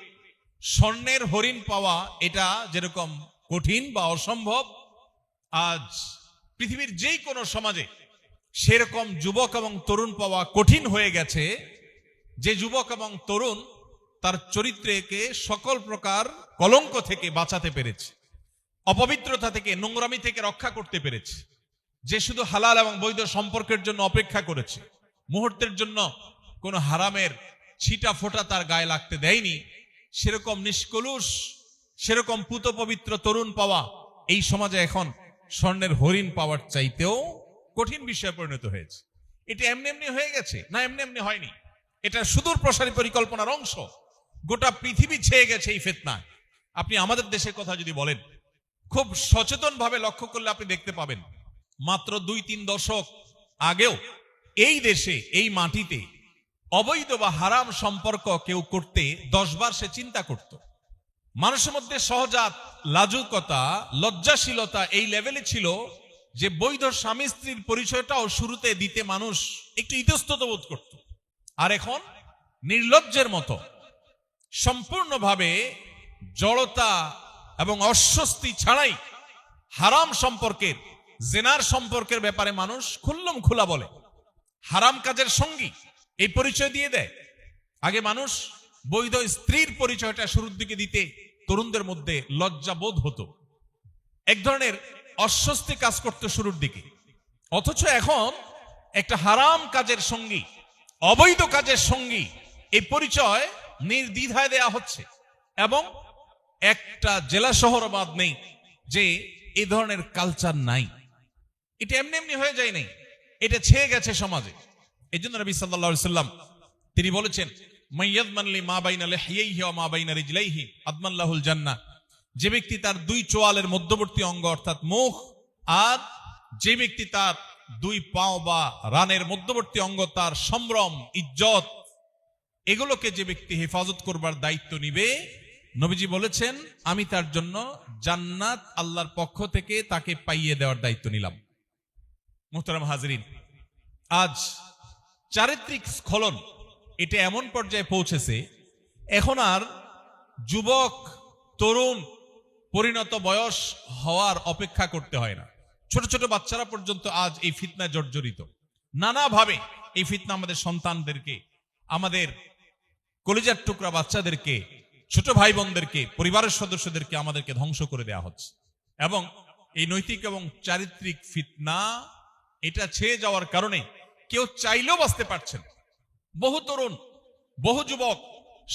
স্বর্ণের হরিণ পাওয়া এটা যেরকম কঠিন বা অসম্ভব, আজ পৃথিবীর যেই কোনো সমাজে সেরকম যুবক এবং তরুণ পাওয়া কঠিন হয়ে গেছে, যে যুবক এবং তরুণ তার চরিত্রকে সকল প্রকার কলঙ্ক থেকে বাঁচাতে পেরেছে, অপবিত্রতা থেকে, নোংরামি থেকে রক্ষা করতে পেরেছে, যে শুধু হালাল এবং বৈধ সম্পর্কের জন্য অপেক্ষা করেছে, মুহূর্তের জন্য কোনো হারামের ছিটা ফোঁটা তার গায়ে লাগতে দেয়নি, সেরকম নিষ্কলুষ, সেরকম পুত পবিত্র তরুণ পাওয়া এই সমাজে এখন স্বর্ণের হরিণ পাওয়ার চাইতেও কঠিন বিষয়ে পরিণত হয়েছে। এটা এমনি এমনি হয়ে গেছে না, এমনি এমনি হয়নি। এটা সুদূর প্রসারী পরিকল্পনার অংশ। গোটা পৃথিবী ছেয়ে গেছে এই ফিতনায়। আপনি আমাদের দেশের কথা যদি বলেন, খুব সচেতন ভাবে লক্ষ্য করলে আপনি দেখতে পাবেন, মাত্র 2-3 দশক আগেও এই দেশে, এই মাটিতে অবৈধ বা হারাম সম্পর্ক কেউ করতে 10 বার সে চিন্তা করত। মানুষের মধ্যে সহজাত লাজুকতা, লজ্জাশীলতা এই লেভেলে ছিল যে বৈধ স্বামী স্ত্রীর পরিচয়টাও শুরুতে দিতে মানুষ একটু ইতস্তত বোধ করত। আর এখন নির্লজ্জের মতো সম্পূর্ণভাবে জড়তা এবং অস্বস্তি ছাড়াই হারাম সম্পর্কের, জেনার সম্পর্কের ব্যাপারে মানুষ খুল্লম খোলা বলে। হারাম কাজের সঙ্গী এই পরিচয় দিয়ে দেয়। আগে মানুষ বৈধ স্ত্রীর পরিচয়টা শুরুর দিকে দিতে তরুণদের মধ্যে লজ্জা বোধ হতো, এক ধরনের অস্বস্তি কাজ করতে শুরুর দিকে। অথচ এখন একটা হারাম কাজের সঙ্গী, অবৈধ কাজের সঙ্গী এই পরিচয় নির্দ্বিধায় দেয়া হচ্ছে। এবং একটা জেলা শহর বাদ নেই যে এই ধরনের কালচার নাই। এটা এমনি এমনি হয়ে যায় নাই, এটা ছেয়ে গেছে সমাজে। এই জন্য নবী সাল্লাল্লাহু আলাইহি সাল্লাম তিনি বলেছেন, মাইয়াদমানলি মা বাইনা লিহিয়াইহি ওয়া মা বাইনা রিজলাইহি আদমান লাহুল জান্নাহ। যে ব্যক্তি তার 2 চোয়ালের মধ্যবর্তী অঙ্গ অর্থাৎ মুখ, আর যে ব্যক্তি তার 2 পাও বা রানের মধ্যবর্তী অঙ্গ, তার সম্ভ্রম, ইজ্জত, এগুলোকে যে ব্যক্তি হেফাজত করবার দায়িত্ব নিবে, নবীজি বলেছেন আমি তার জন্য জান্নাত আল্লাহর পক্ষ থেকে তাকে পাইয়ে দেওয়ার দায়িত্ব নিলাম। মুহতারাম হাজরিন, আজ চারিত্রিক স্খলন এটা এমন পর্যায়ে পৌঁছেছে, এখন আর যুবক, তরুণ, পরিণত বয়স হওয়ার অপেক্ষা করতে হয় না। ছোট ছোট বাচ্চারা পর্যন্ত আজ এই ফিতনায় জর্জরিত। নানাভাবে এই ফিতনা আমাদের সন্তানদেরকে, আমাদের কলিজার টুকরা বাচ্চাদেরকে, ছোট ভাই বোনদেরকে, পরিবারের সদস্যদেরকে আমাদেরকে ধ্বংস করে দেওয়া হচ্ছে। এবং এই নৈতিক এবং চারিত্রিক ফিতনা এটা ছেয়ে যাওয়ার কারণে কেউ চাইলেও বাঁচতে পারছেন। বহু তরুণ, বহু যুবক,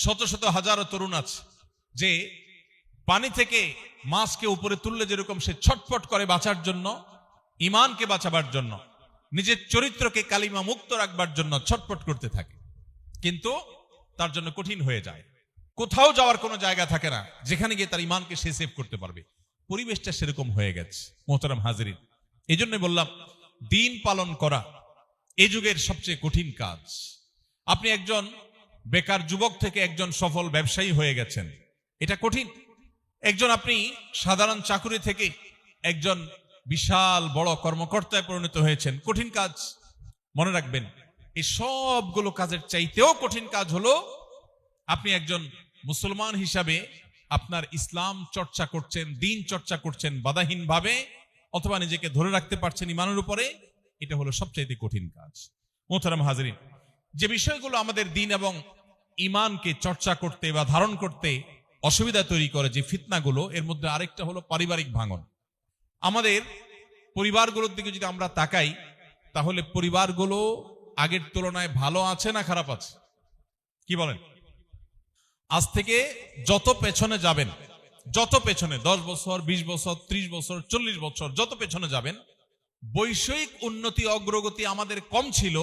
শত শত হাজারো তরুণ আছে যে পানি থেকে মাছকে উপরে তুললে যেরকম সে ছটফট করে বাঁচার জন্য, ইমানকে বাঁচাবার জন্য, নিজের চরিত্রকে কালিমা মুক্ত রাখবার জন্য ছটফট করতে থাকে, কিন্তু তার জন্য কঠিন হয়ে যায়। কোথাও যাওয়ার কোনো জায়গা থাকে না যেখানে গিয়ে তার ইমানকে সে সেভ করতে পারবে। পরিবেশটা সেরকম হয়ে গেছে। মোহতারাম হাজিরিন, এই জন্য বললাম দিন পালন করা এই যুগের সবচেয়ে কঠিন কাজ। আপনি একজন বেকার যুবক থেকে একজন সফল ব্যবসায়ী হয়ে গেছেন, এটা কঠিন। একজন আপনি সাধারণ চাকুরি থেকে একজন বিশাল বড় কর্মকর্তায় পরিণত হয়েছেন, কঠিন কাজ। মনে রাখবেন, এই সবগুলো কাজের চাইতেও কঠিন কাজ হলো আপনি একজন মুসলমান হিসাবে আপনার ইসলাম চর্চা করছেন, দিন চর্চা করছেন বাধাহীন ভাবে, অথবা নিজেকে ধরে রাখতে পারছেন ইমানের উপরে। এটা হলো সবচাইতে কঠিন কাজ। মোহতারাম হাজরিন, যে বিষয়গুলো আমাদের দিন এবং ইমানকে চর্চা করতে বা ধারণ করতে অসুবিধা তৈরি করে, যে ফিতনাগুলো, এর মধ্যে আরেকটা হলো পারিবারিক ভাঙন। আমাদের পরিবারগুলোর দিকে যদি আমরা তাকাই, তাহলে পরিবারগুলো আগের তুলনায় ভালো আছে না খারাপ আছে? কি বলেন? আজ থেকে যত পেছনে যাবেন, যত পেছনে 10 বছর, 20 বছর, 30 বছর, 40 বছর যত পেছনে যাবেন, বৈষয়িক উন্নতি, অগ্রগতি আমাদের কম ছিল,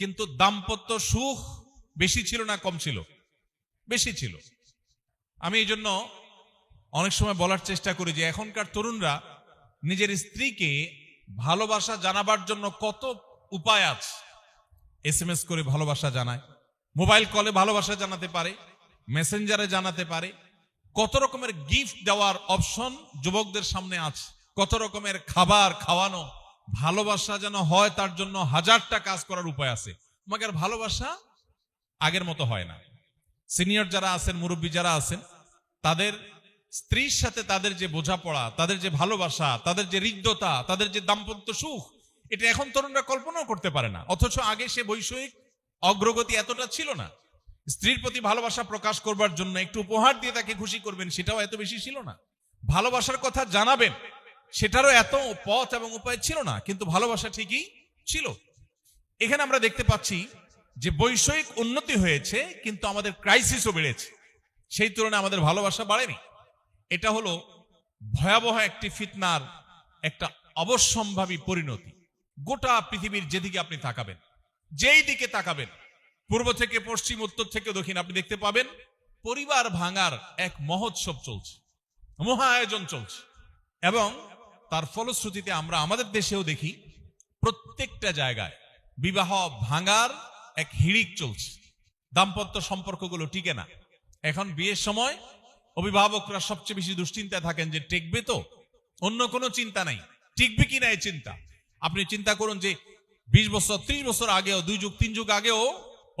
কিন্তু দাম্পত্য সুখ বেশি ছিল না কম ছিল? বেশি ছিল। আমি এই জন্য অনেক সময় বলার চেষ্টা করি যে এখনকার তরুণরা নিজের স্ত্রীকে ভালোবাসা জানাবার জন্য কত উপায় আছে। SMS করে ভালোবাসা জানায়, মোবাইল কলে ভালোবাসা জানাতে পারে, মেসেঞ্জারে জানাতে পারে, কত রকমের গিফট দেওয়ার অপশন যুবকদের সামনে আছে, কত রকমের খাবার খাওয়ানো, ভালোবাসা যেন হয় তার জন্য 1000টা কাজ করার উপায় আছে। মগর ভালোবাসা আগের মতো হয় না। সিনিয়র যারা আছেন, মুরব্বী যারা আছেন, তাদের স্ত্রীর সাথে তাদের যে বোঝাপড়া, তাদের যে ভালোবাসা, তাদের যে হৃদ্যতা, তাদের যে দাম্পত্য সুখ, এটা এখন তরুণরা কল্পনাও করতে পারে না। অথচ আগে সে বৈষয়িক অগ্রগতি এতটা ছিল না। স্ত্রীর প্রতি ভালোবাসা প্রকাশ করবার জন্য একটু উপহার দিয়ে তাকে খুশি করবেন, সেটাও এত বেশি ছিল না। ভালোবাসার কথা জানাবেন, সেটারও এত পথ এবং উপায় ছিল না, কিন্তু ভালোবাসা ঠিকই ছিল। এখানে আমরা দেখতে পাচ্ছি যে বৈষয়িক উন্নতি হয়েছে কিন্তু আমাদের ক্রাইসিসও বেড়েছে, সেই তুলনায় আমাদের ভালোবাসা বাড়েনি। এটা হলো ভয়াবহ একটি ফিতনার একটা অবশ্যম্ভাবী পরিণতি। গোটা পৃথিবীর যেদিকে আপনি তাকাবেন, যেই দিকে তাকাবেন, পূর্ব থেকে পশ্চিম, উত্তর থেকে দক্ষিণ, আপনি দেখতে পাবেন পরিবার ভাঙার এক মহোৎসব চলছে, মহা আয়োজন চলছে। এবং তার ফলশ্রুতিতে আমরা আমাদের দেশেও দেখি প্রত্যেকটা জায়গায় বিবাহ ভাঙার এক হিড়িক চলছে। দাম্পত্য সম্পর্কগুলো টিকে না। এখন বিয়ের সময় অভিভাবকরা সবচেয়ে বেশি দুশ্চিন্তায় থাকেন যে টিকবে তো, অন্য কোনো চিন্তা নাই, টিকবে কিনা এই চিন্তা। আপনি চিন্তা করুন যে 20 বছর 30 বছর আগেও, 2 যুগ 3 যুগ আগেও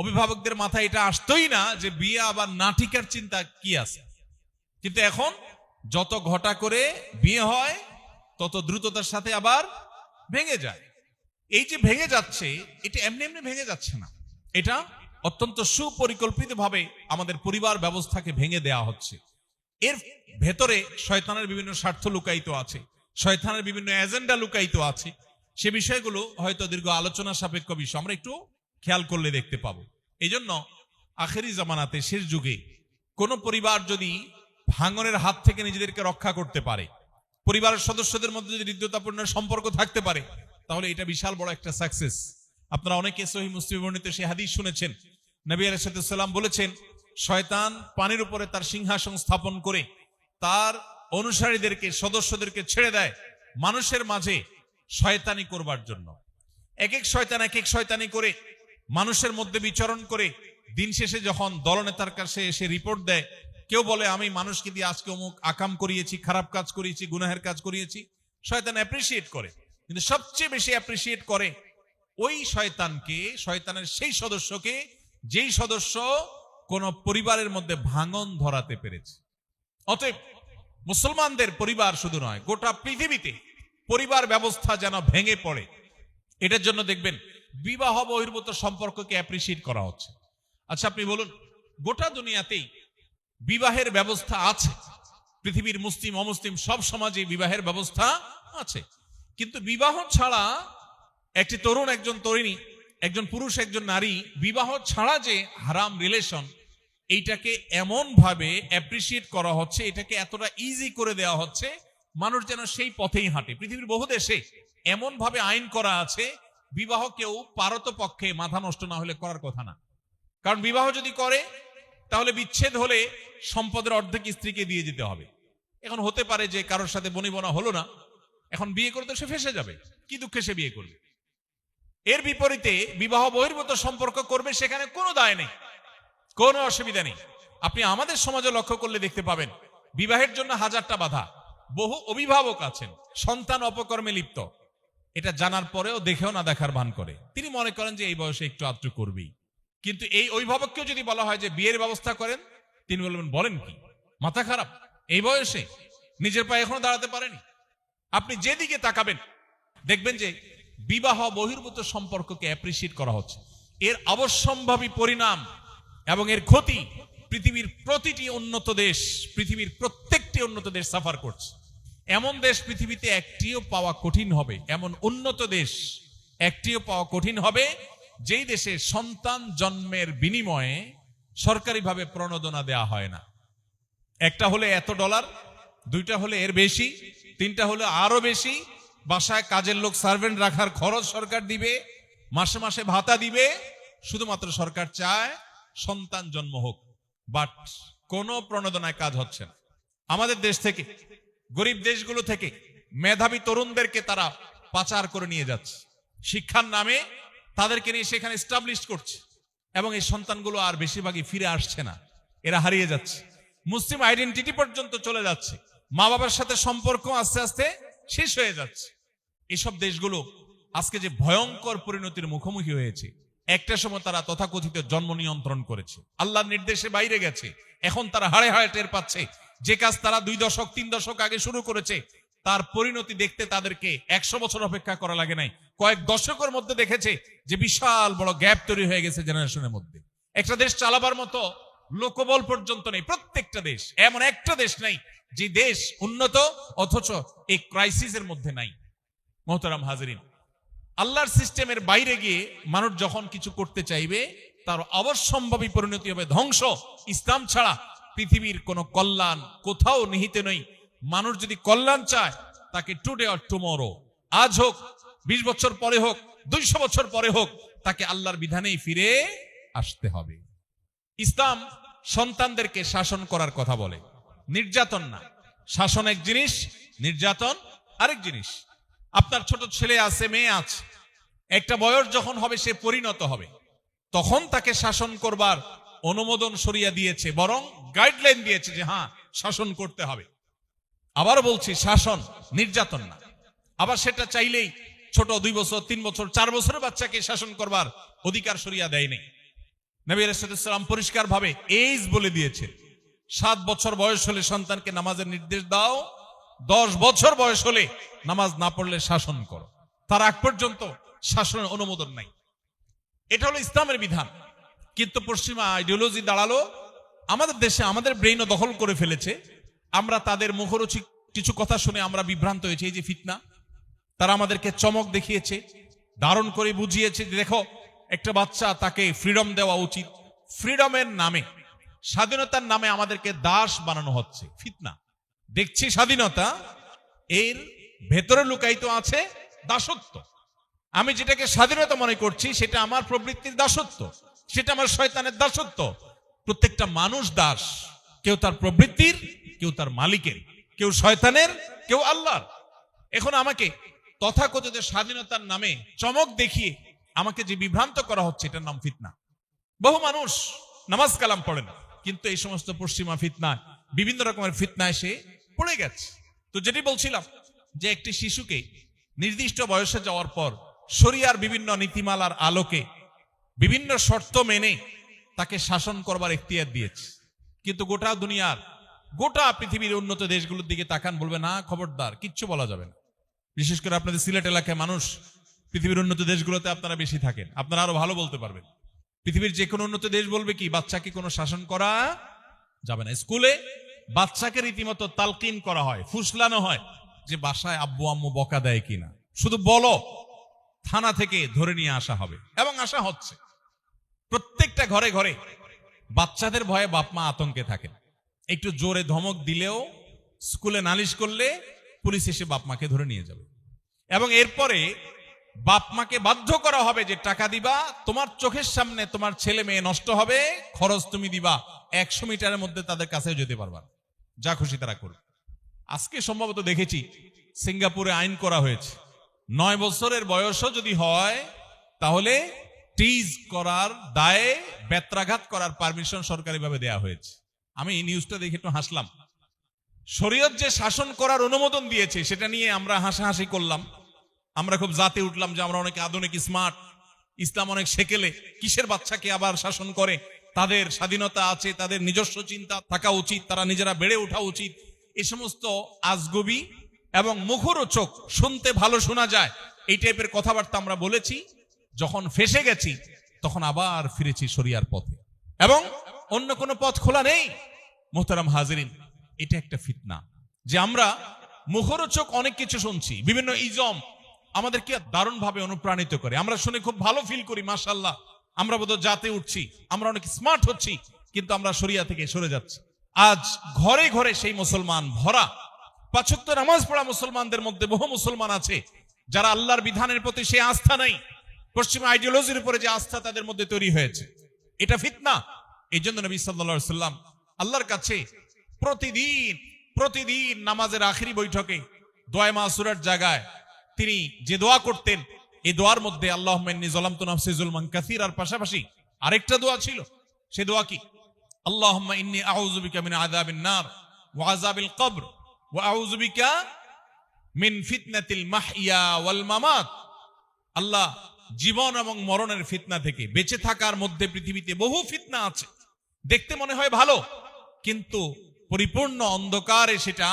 অভিভাবকদের মাথায় এটা আসতোই না যে বিয়ে আবার না টিকার চিন্তা কি আছে। কিন্তু এখন যত ঘটা করে বিয়ে হয় তত দ্রুততার সাথে আবার ভেঙে যায়। এই যে ভেঙে যাচ্ছে, এটা এমনি এমনি ভেঙে যাচ্ছে না, এটা অত্যন্ত সুপরিকল্পিতভাবে আমাদের পরিবার ব্যবস্থাকে ভেঙে দেওয়া হচ্ছে। এর ভেতরে শয়তানের বিভিন্ন স্বার্থ লুকায়িত আছে, শয়তানের বিভিন্ন এজেন্ডা লুকায়িত আছে। সে বিষয়গুলো হয়তো দীর্ঘ আলোচনা সাপেক্ষ বিষয়, আমরা একটু খেয়াল করলে দেখতে পাবো। এই জন্য আখেরি জামানাতে, শেষ যুগে কোন পরিবার যদি ভাঙনের হাত থেকে নিজেদেরকে রক্ষা করতে পারে, পরিবারের সদস্যদের মধ্যে যদি হৃদ্যতাপূর্ণ সম্পর্ক থাকতে পারে, তাহলে এটা বিশাল বড় একটা সাকসেস। আপনারা অনেকে সহিহ মুসলিম বর্ণিত সেই হাদিস শুনেছেন। নবী আলাইহিস সালাম বলেছেন, শয়তান পানির উপরে তার সিংহাসন স্থাপন করে তার অনুসারীদেরকে, সদস্যদেরকে ছেড়ে দেয় মানুষের মাঝে শয়তানি করবার জন্য। এক এক শয়তান এক এক শয়তানি করে মানুষের মধ্যে বিচরণ করে দিন শেষে যখন দলনেতার কাছে এসে রিপোর্ট দেয়, কেউ বলে আমি মানুষকে দিয়ে আজকে অমুক আকাম করিয়েছি, খারাপ কাজ করিয়েছি, গুনাহের কাজ করিয়েছি, শয়তান অ্যাপ্রিসিয়েট করে। কিন্তু সবচেয়ে বেশি অ্যাপ্রিসিয়েট করে ওই শয়তানকে, শয়তানের সেই সদস্যকে, যেই সদস্য কোন পরিবারের মধ্যে ভাঙন ধরাতে পেরেছে। অতএব মুসলমানদের পরিবার শুধু নয়, গোটা পৃথিবীতে পরিবার ব্যবস্থা যেন ভেঙে পড়ে, এটার জন্য দেখবেন বিবাহ বহির্ভূত সম্পর্ককে অ্যাপ্রিসিয়েট করা হচ্ছে। আচ্ছা আপনি বলুন, গোটা দুনিয়াতেই বিবাহের ব্যবস্থা আছে, পৃথিবীর মুসলিম অমুসলিম সব সমাজে বিবাহের ব্যবস্থা আছে, কিন্তু বিবাহ ছাড়া একটি তরুণ, একজন তরুণী, একজন পুরুষ, একজন নারী বিবাহ ছাড়া যে হারাম রিলেশন, এইটাকে এমন ভাবে অ্যাপ্রিসিয়েট করা হচ্ছে, এটাকে এতটা ইজি করে দেওয়া হচ্ছে, মানুষ যেন সেই পথেই হাঁটে। পৃথিবীর বহু দেশে এমন ভাবে আইন করা আছে, বিবাহ কেউ পারতপক্ষে মাথা নষ্ট না হলে করার কথা না। কারণ বিবাহ যদি করে তাহলে বিচ্ছেদ হলে সম্পদের অর্ধেক স্ত্রীকে দিয়ে যেতে হবে। এখন হতে পারে যে কারোর সাথে বনিবনা হলো না, এখন বিয়ে করে তো সে ফেসে যাবে, কি দুঃখে সে বিয়ে করবে। এর বিপরীতে বিবাহ বহির্ভূত সম্পর্ক করবে, সেখানে কোনো দায় নেই, কোনো অসুবিধা নেই। আপনি আমাদের সমাজে লক্ষ্য করলে দেখতে পাবেন বিবাহের জন্য হাজারটা বাধা। বহু অভিভাবক আছেন সন্তান অপকর্মে লিপ্ত, এটা জানার পরেও দেখেও না দেখার ভান করে। তিনি মনে করেন যে এই বয়সে একটু আধটু করবেই, কিন্তু এই অভিভাবককেও যদি বলা হয় যে বিয়ের ব্যবস্থা করেন, তিনি বলবেন বলেন কি, মাথা খারাপ, এই বয়সে নিজের পায়ে এখনো দাঁড়াতে পারেনি। আপনি যেদিকে তাকাবেন দেখবেন যে বিবাহ বহির্ভূত সম্পর্ককে অ্যাপ্রিসিয়েট করা হচ্ছে। এর অবশ্যম্ভাবী পরিণাম এবং এর ক্ষতি পৃথিবীর প্রতিটি উন্নত দেশ, পৃথিবীর প্রত্যেকটি উন্নত দেশ সাফার করছে। এমন দেশ পৃথিবীতে একটিও পাওয়া কঠিন হবে, এমন উন্নত দেশ একটিও পাওয়া কঠিন হবে যেই দেশে সন্তান জন্মের বিনিময়ে সরকারিভাবে প্রণোদনা দেয়া হয় না। একটা হলে এত ডলার, দুইটা হলে এর বেশি, তিনটা হলে আরো বেশি, বাসায় কাজের লোক সার্ভেন্ট রাখার খরচ সরকার দিবে, মাসে মাসে ভাতা দিবে, শুধুমাত্র সরকার চায় সন্তান জন্ম হোক, বাট কোনো প্রণোদনায় কাজ হচ্ছে না। আমাদের দেশ থেকে, গরিব দেশগুলো থেকে মেধাবী তরুণদেরকে তারা পাচার করে নিয়ে যাচ্ছে, শিক্ষার নামে তাদেরকে নিয়ে সেখানে এস্টাবলিশ করছে, এবং এই সন্তানগুলো আর বেশিরভাগই ফিরে আসছে না, এরা হারিয়ে যাচ্ছে, মুসলিম আইডেন্টিটি পর্যন্ত চলে যাচ্ছে, মা বাবার সাথে সম্পর্ক আস্তে আস্তে শেষ হয়ে যাচ্ছে। এসব দেশগুলো আজকে যে ভয়ঙ্কর পরিণতির মুখোমুখি হয়েছে, একটা সময় তারা তথাকথিত জন্ম নিয়ন্ত্রণ করেছে, আল্লাহর নির্দেশে বাইরে গেছে, এখন তারা হাড়ে হাড়ে টের পাচ্ছে যে কাজ তারা 2 দশক 3 দশক আগে শুরু করেছে, তার পরিণতি দেখতে তাদেরকে 100 বছর অপেক্ষা করা লাগে নাই, কয়েক দশকের মধ্যে দেখেছে যে বিশাল বড় গ্যাপ তৈরি হয়ে গেছে জেনারেশনের মধ্যে। একটা দেশ চালাবার মতো লোকবল পর্যন্ত নেই, প্রত্যেকটা দেশ, এমন একটা দেশ নাই যে দেশ উন্নত অথচ এই ক্রাইসিসের মধ্যে নাই। মোহতারাম হাজিরিন, আল্লাহর সিস্টেমের বাইরে গিয়ে মানুষ যখন কিছু করতে চাইবে তার অবশ্যম্ভাবী পরিণতি হবে ধ্বংস। ইসলাম ছাড়া পৃথিবীর কোনো কল্যাণ কোথাও নিহিত নেই। মানুষ যদি কল্যাণ চায় তাকে টুডে অর টুমরো, আজ হোক, 20 বছর পরে হোক, 200 বছর পরে হোক, তাকে আল্লাহর বিধানেই ফিরে আসতে হবে। ইসলাম সন্তানদেরকে শাসন করার কথা বলে, নির্যাতন না। শাসন এক জিনিস, নির্যাতন আরেক জিনিস। আপনার ছোট ছেলে আছে, মেয়ে আছে, একটা বয়স যখন হবে সে পরিণত হবে, তখন তাকে শাসন করবার অনুমোদন শরিয়া দিয়েছে, বরং গাইডলাইন দিয়েছে যে হ্যাঁ শাসন করতে হবে। আবার বলছি, শাসন নির্যাতন না। আবার সেটা চাইলেই ছোট 2 বছর, 3 বছর, 4 বছরের বাচ্চাকে শাসন করবার অধিকার শরিয়া দেয়নি। নবী আলাইহিস সালাম পরিষ্কার ভাবে এজ বলে দিয়েছে, 7 বছর বয়স হলে সন্তানকে নামাজের নির্দেশ দাও, 10 বছর বয়স হলে নামাজ না পড়লে শাসন করো, তার আগ পর্যন্ত শাসনের অনুমোদন নাই। এটা হলো ইসলামের বিধান। কিন্তু পশ্চিমা আইডিওলজি দাঁড়ালো আমাদের দেশে, আমাদের ব্রেইনও দখল করে ফেলেছে। আমরা তাদের মুখরোচক কিছু কথা শুনে আমরা বিভ্রান্ত হয়েছি। এই যে ফিতনা, তারা আমাদেরকে চমক দেখিয়েছে, দারুণ করে বুঝিয়েছে যে দেখো একটা বাচ্চা, তাকে ফ্রিডম দেওয়া উচিত। ফ্রিডমের নামে, স্বাধীনতার নামে আমাদেরকে দাস বানানো হচ্ছে। ফিতনা দেখছি, স্বাধীনতা এর ভেতরে লুকায়িত আছে দাসত্ব। আমি যেটাকে স্বাধীনতা মনে করছি সেটা আমার প্রবৃত্তির দাসত্ব, সেটা আমার শয়তানের দাসত্ব। প্রত্যেকটা মানুষ দাস, কেউ তার প্রবৃত্তির, কেউ তার মালিকের, কেউ শয়তানের, কেউ আল্লাহর। এখন আমাকে তথাকথিত স্বাধীনতার নামে চমক দেখিয়ে আমাকে যে বিভ্রান্ত করা হচ্ছে, এটার নাম ফিতনা। বহু মানুষ নামাজ কালাম পড়ে না, কিন্তু এই সমস্ত পশ্চিমা ফিতনা, বিভিন্ন রকমের ফিতনা এসে পড়ে গেছে। তো যেটি বলছিলাম যে একটি শিশুকে নির্দিষ্ট বয়সে যাওয়ার পর শরিয়ার বিভিন্ন নীতিমালার আলোকে বিভিন্ন শর্ত মেনে তাকে শাসন করবার এখতিয়ার দিয়েছে। কিন্তু গোটা দুনিয়ার, গোটা পৃথিবীর উন্নত দেশগুলোর দিকে তাকান, বলবে না খবরদার, কিচ্ছু বলা যাবে না। বিশেষ করে আপনাদের সিলেট এলাকায় মানুষ, পৃথিবীর উন্নত দেশগুলোতে আপনারা বেশি থাকেন, আপনারা আরো ভালো বলতে পারবেন। পৃথিবীর যে কোনো উন্নত দেশ বলবে কি, বাচ্চাকে কোনো শাসন করা যাবে না। স্কুলে বাচ্চাকে রীতিমতো তালকিন করা হয়, ফুসলানো হয় যে বাসায় আব্বু আম্মু বকা দেয় কিনা, শুধু বলো, থানা থেকে ধরে নিয়ে আসা হবে, এবং আসা হচ্ছে। প্রত্যেকটা ঘরে ঘরে বাচ্চাদের ভয়ে বাপ মা আতঙ্কে থাকেন। একটু জোরে ধমক দিলেও, স্কুলে নালিশ করলে পুলিশ এসে বাপ মাকে ধরে নিয়ে যাবে, এবং এরপরে বাপ মাকে বাধ্য করা হবে যে টাকা দিবা, তোমার চোখের সামনে তোমার ছেলে মেয়ে নষ্ট হবে, খরচ তুমি দিবা, 100 মিটারের মধ্যে তাদের কাছেও যেতে পারবা, যা খুশি তারা করবে। আজকে সম্ভবত দেখেছি সিঙ্গাপুরে আইন করা হয়েছে, 9 বছরের বয়সও যদি হয় তাহলে টিজ করার দায়ে বেত্রাঘাত করার পারমিশন সরকারিভাবে দেয়া হয়েছে। আমি এই নিউজটা দেখে একটু হাসলাম। শরীয়ত যে শাসন করার অনুমোদন দিয়েছে সেটা নিয়ে আমরা হাসাহাসি করলাম, আমরা খুব জাতে উঠলাম যে আমরা অনেক আধুনিক, স্মার্ট, ইসলাম অনেক সেকেলে, কিসের বাচ্চাকে আবার শাসন করে, তাদের স্বাধীনতা আছে, তাদের নিজস্ব চিন্তা থাকা উচিত, তারা নিজেরা বেড়ে ওঠা উচিত। এই সমস্ত আজগবি এবং মুখরোচক, শুনতে ভালো শোনা যায়, এই টাইপের কথাবার্তা আমরা বলেছি। যখন ফেসে গেছি তখন আবার ফিরেছি শরিয়ার পথে, এবং অন্য কোনো পথ খোলা নেই। মোহতারাম হাজিরিন, এটা একটা ফিতনা যে আমরা মুখরোচক অনেক কিছু শুনছি, বিভিন্ন ইজম আমাদেরকে দারুণ ভাবে অনুপ্রাণিত করে, আমরা শুনে খুব ভালো ফিল করি, মাশাআল্লাহ আমরা বোধহয় জাতে উঠছি, আমরা অনেক স্মার্ট হচ্ছি, কিন্তু আমরা শরিয়া থেকে সরে যাচ্ছি। আজ ঘরে ঘরে সেই মুসলমান ভরা, 5 ওয়াক্ত নামাজ পড়া মুসলমানদের মধ্যে বহু মুসলমান আছে যারা আল্লাহর বিধানের প্রতি সেই আস্থা নাই, পশ্চিমা আইডিওলজির উপরে যে আস্থা তাদের মধ্যে তৈরি হয়েছে, এটা ফিতনা। এই জন্য নবী সাল্লাল্লাহু আলাইহি ওয়াসাল্লাম আল্লাহর কাছে প্রতিদিন নামাজের আখিরি বৈঠকে দোয়া মাসুরার জায়গায় তিনি যে দোয়া করতেন, এই দোয়ার মধ্যে আল্লাহুম্মা ইন্নী যালামতু নাফসি যুলমান কাসীরার পাশাপাশি আরেকটা দোয়া ছিল। সে দোয়া কি? আল্লাহুম্মা ইন্নী আউযু বিকা মিন আযাবিন নার ওয়া আযাবিল কবর ওয়া আউযু বিকা মিন ফিতনাতিল মাহইয়া ওয়াল মামাত। আল্লাহ, জীবন এবং মরণের ফিতনা থেকে, বেঁচে থাকার মধ্যে পৃথিবীতে বহু ফিতনা আছে, দেখতে মনে হয় ভালো, কিন্তু পরিপূর্ণ অন্ধকারে সেটা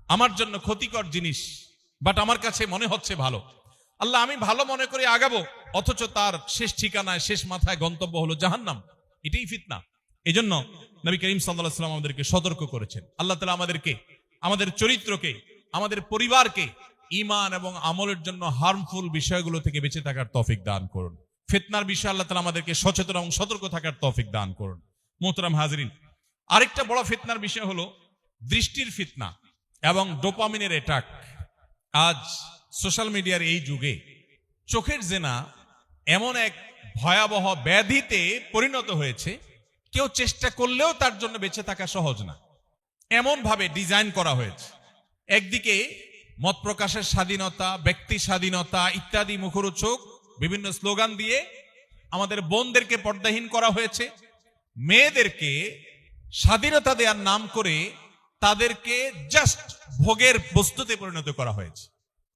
আমার জন্য ক্ষতিকর জিনিস, বাট আমার কাছে মনে হচ্ছে ভালো। আল্লাহ, আমি ভালো মনে করে আগাবো, অথচ তার শেষ ঠিকানায়, শেষ মাথায় গন্তব্য হলো জাহান্নাম। এটাই ফিতনা। এই জন্য নবী করিম সাল্লাল্লাহু আলাইহি ওয়াসাল্লাম আমাদেরকে সতর্ক করেছেন। আল্লাহ তাআলা আমাদেরকে, আমাদের চরিত্রকে, আমাদের পরিবারকে ঈমান এবং আমলের জন্য হার্মফুল বিষয়গুলো থেকে বেঁচে থাকার তৌফিক দান করুন। ফিতনার বিষয়ে আল্লাহ তাআলা আমাদেরকে সচেতন এবং সতর্ক থাকার তৌফিক দান করুন। মোহতারাম হাজরিন, আরেকটা বড় ফিতনার বিষয় হলো দৃষ্টির ফিতনা এবং ডোপামিনের অ্যাটাক। আজ সোশ্যাল মিডিয়ার এই যুগে চোখের জেনা এমন এক ভয়াবহ ব্যাধিতে পরিণত হয়েছে, কেউ চেষ্টা করলেও তার জন্য বেঁচে থাকা সহজ না, এমন ভাবে ডিজাইন করা হয়েছে। একদিকে মত প্রকাশের স্বাধীনতা, ব্যক্তি স্বাধীনতা ইত্যাদি মুখরোচক বিভিন্ন স্লোগান দিয়ে আমাদের বোনদেরকে পর্দাহীন করা হয়েছে, মেয়েদেরকে স্বাধীনতা দেওয়ার নাম করে তাদেরকে জাস্ট ভোগের বস্তুতে পরিণত করা হয়েছে।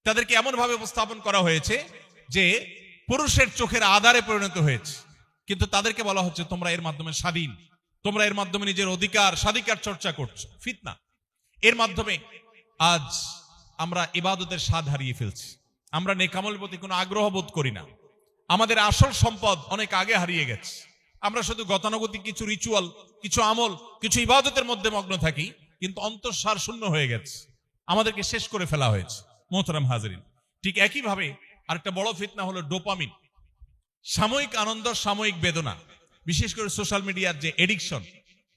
তাদেরকে এমন ভাবে উপস্থাপন করা হয়েছে যে পুরুষের চোখের আধারে পরিণত হয়েছে, কিন্তু তাদেরকে বলা হচ্ছে তোমরা এর মাধ্যমে স্বাধীন, তোমরা এর মাধ্যমে নিজের অধিকার স্বাধিকার চর্চা করছো। ফিতনা। এর মাধ্যমে আজ আমরা ইবাদতের স্বাদ হারিয়ে ফেলছি, আমরা নেকামলের প্রতি কোনো আগ্রহ বোধ করি না, আমাদের আসল সম্পদ অনেক আগে হারিয়ে গেছে। আমরা শুধু গতানুগতিক কিছু রিচুয়াল, কিছু আমল, কিছু ইবাদতের মধ্যে মগ্ন থাকি, কিন্তু অন্তঃসার শূন্য হয়ে গেছে, আমাদেরকে শেষ করে ফেলা হয়েছে। মোহতারাম হাজরিন, ঠিক একইভাবে আরেকটা বড় ফিতনা হলো ডোপামিন, সাময়িক আনন্দ, সাময়িক বেদনা। বিশেষ করে সোশ্যাল মিডিয়ার যে এডিকশন,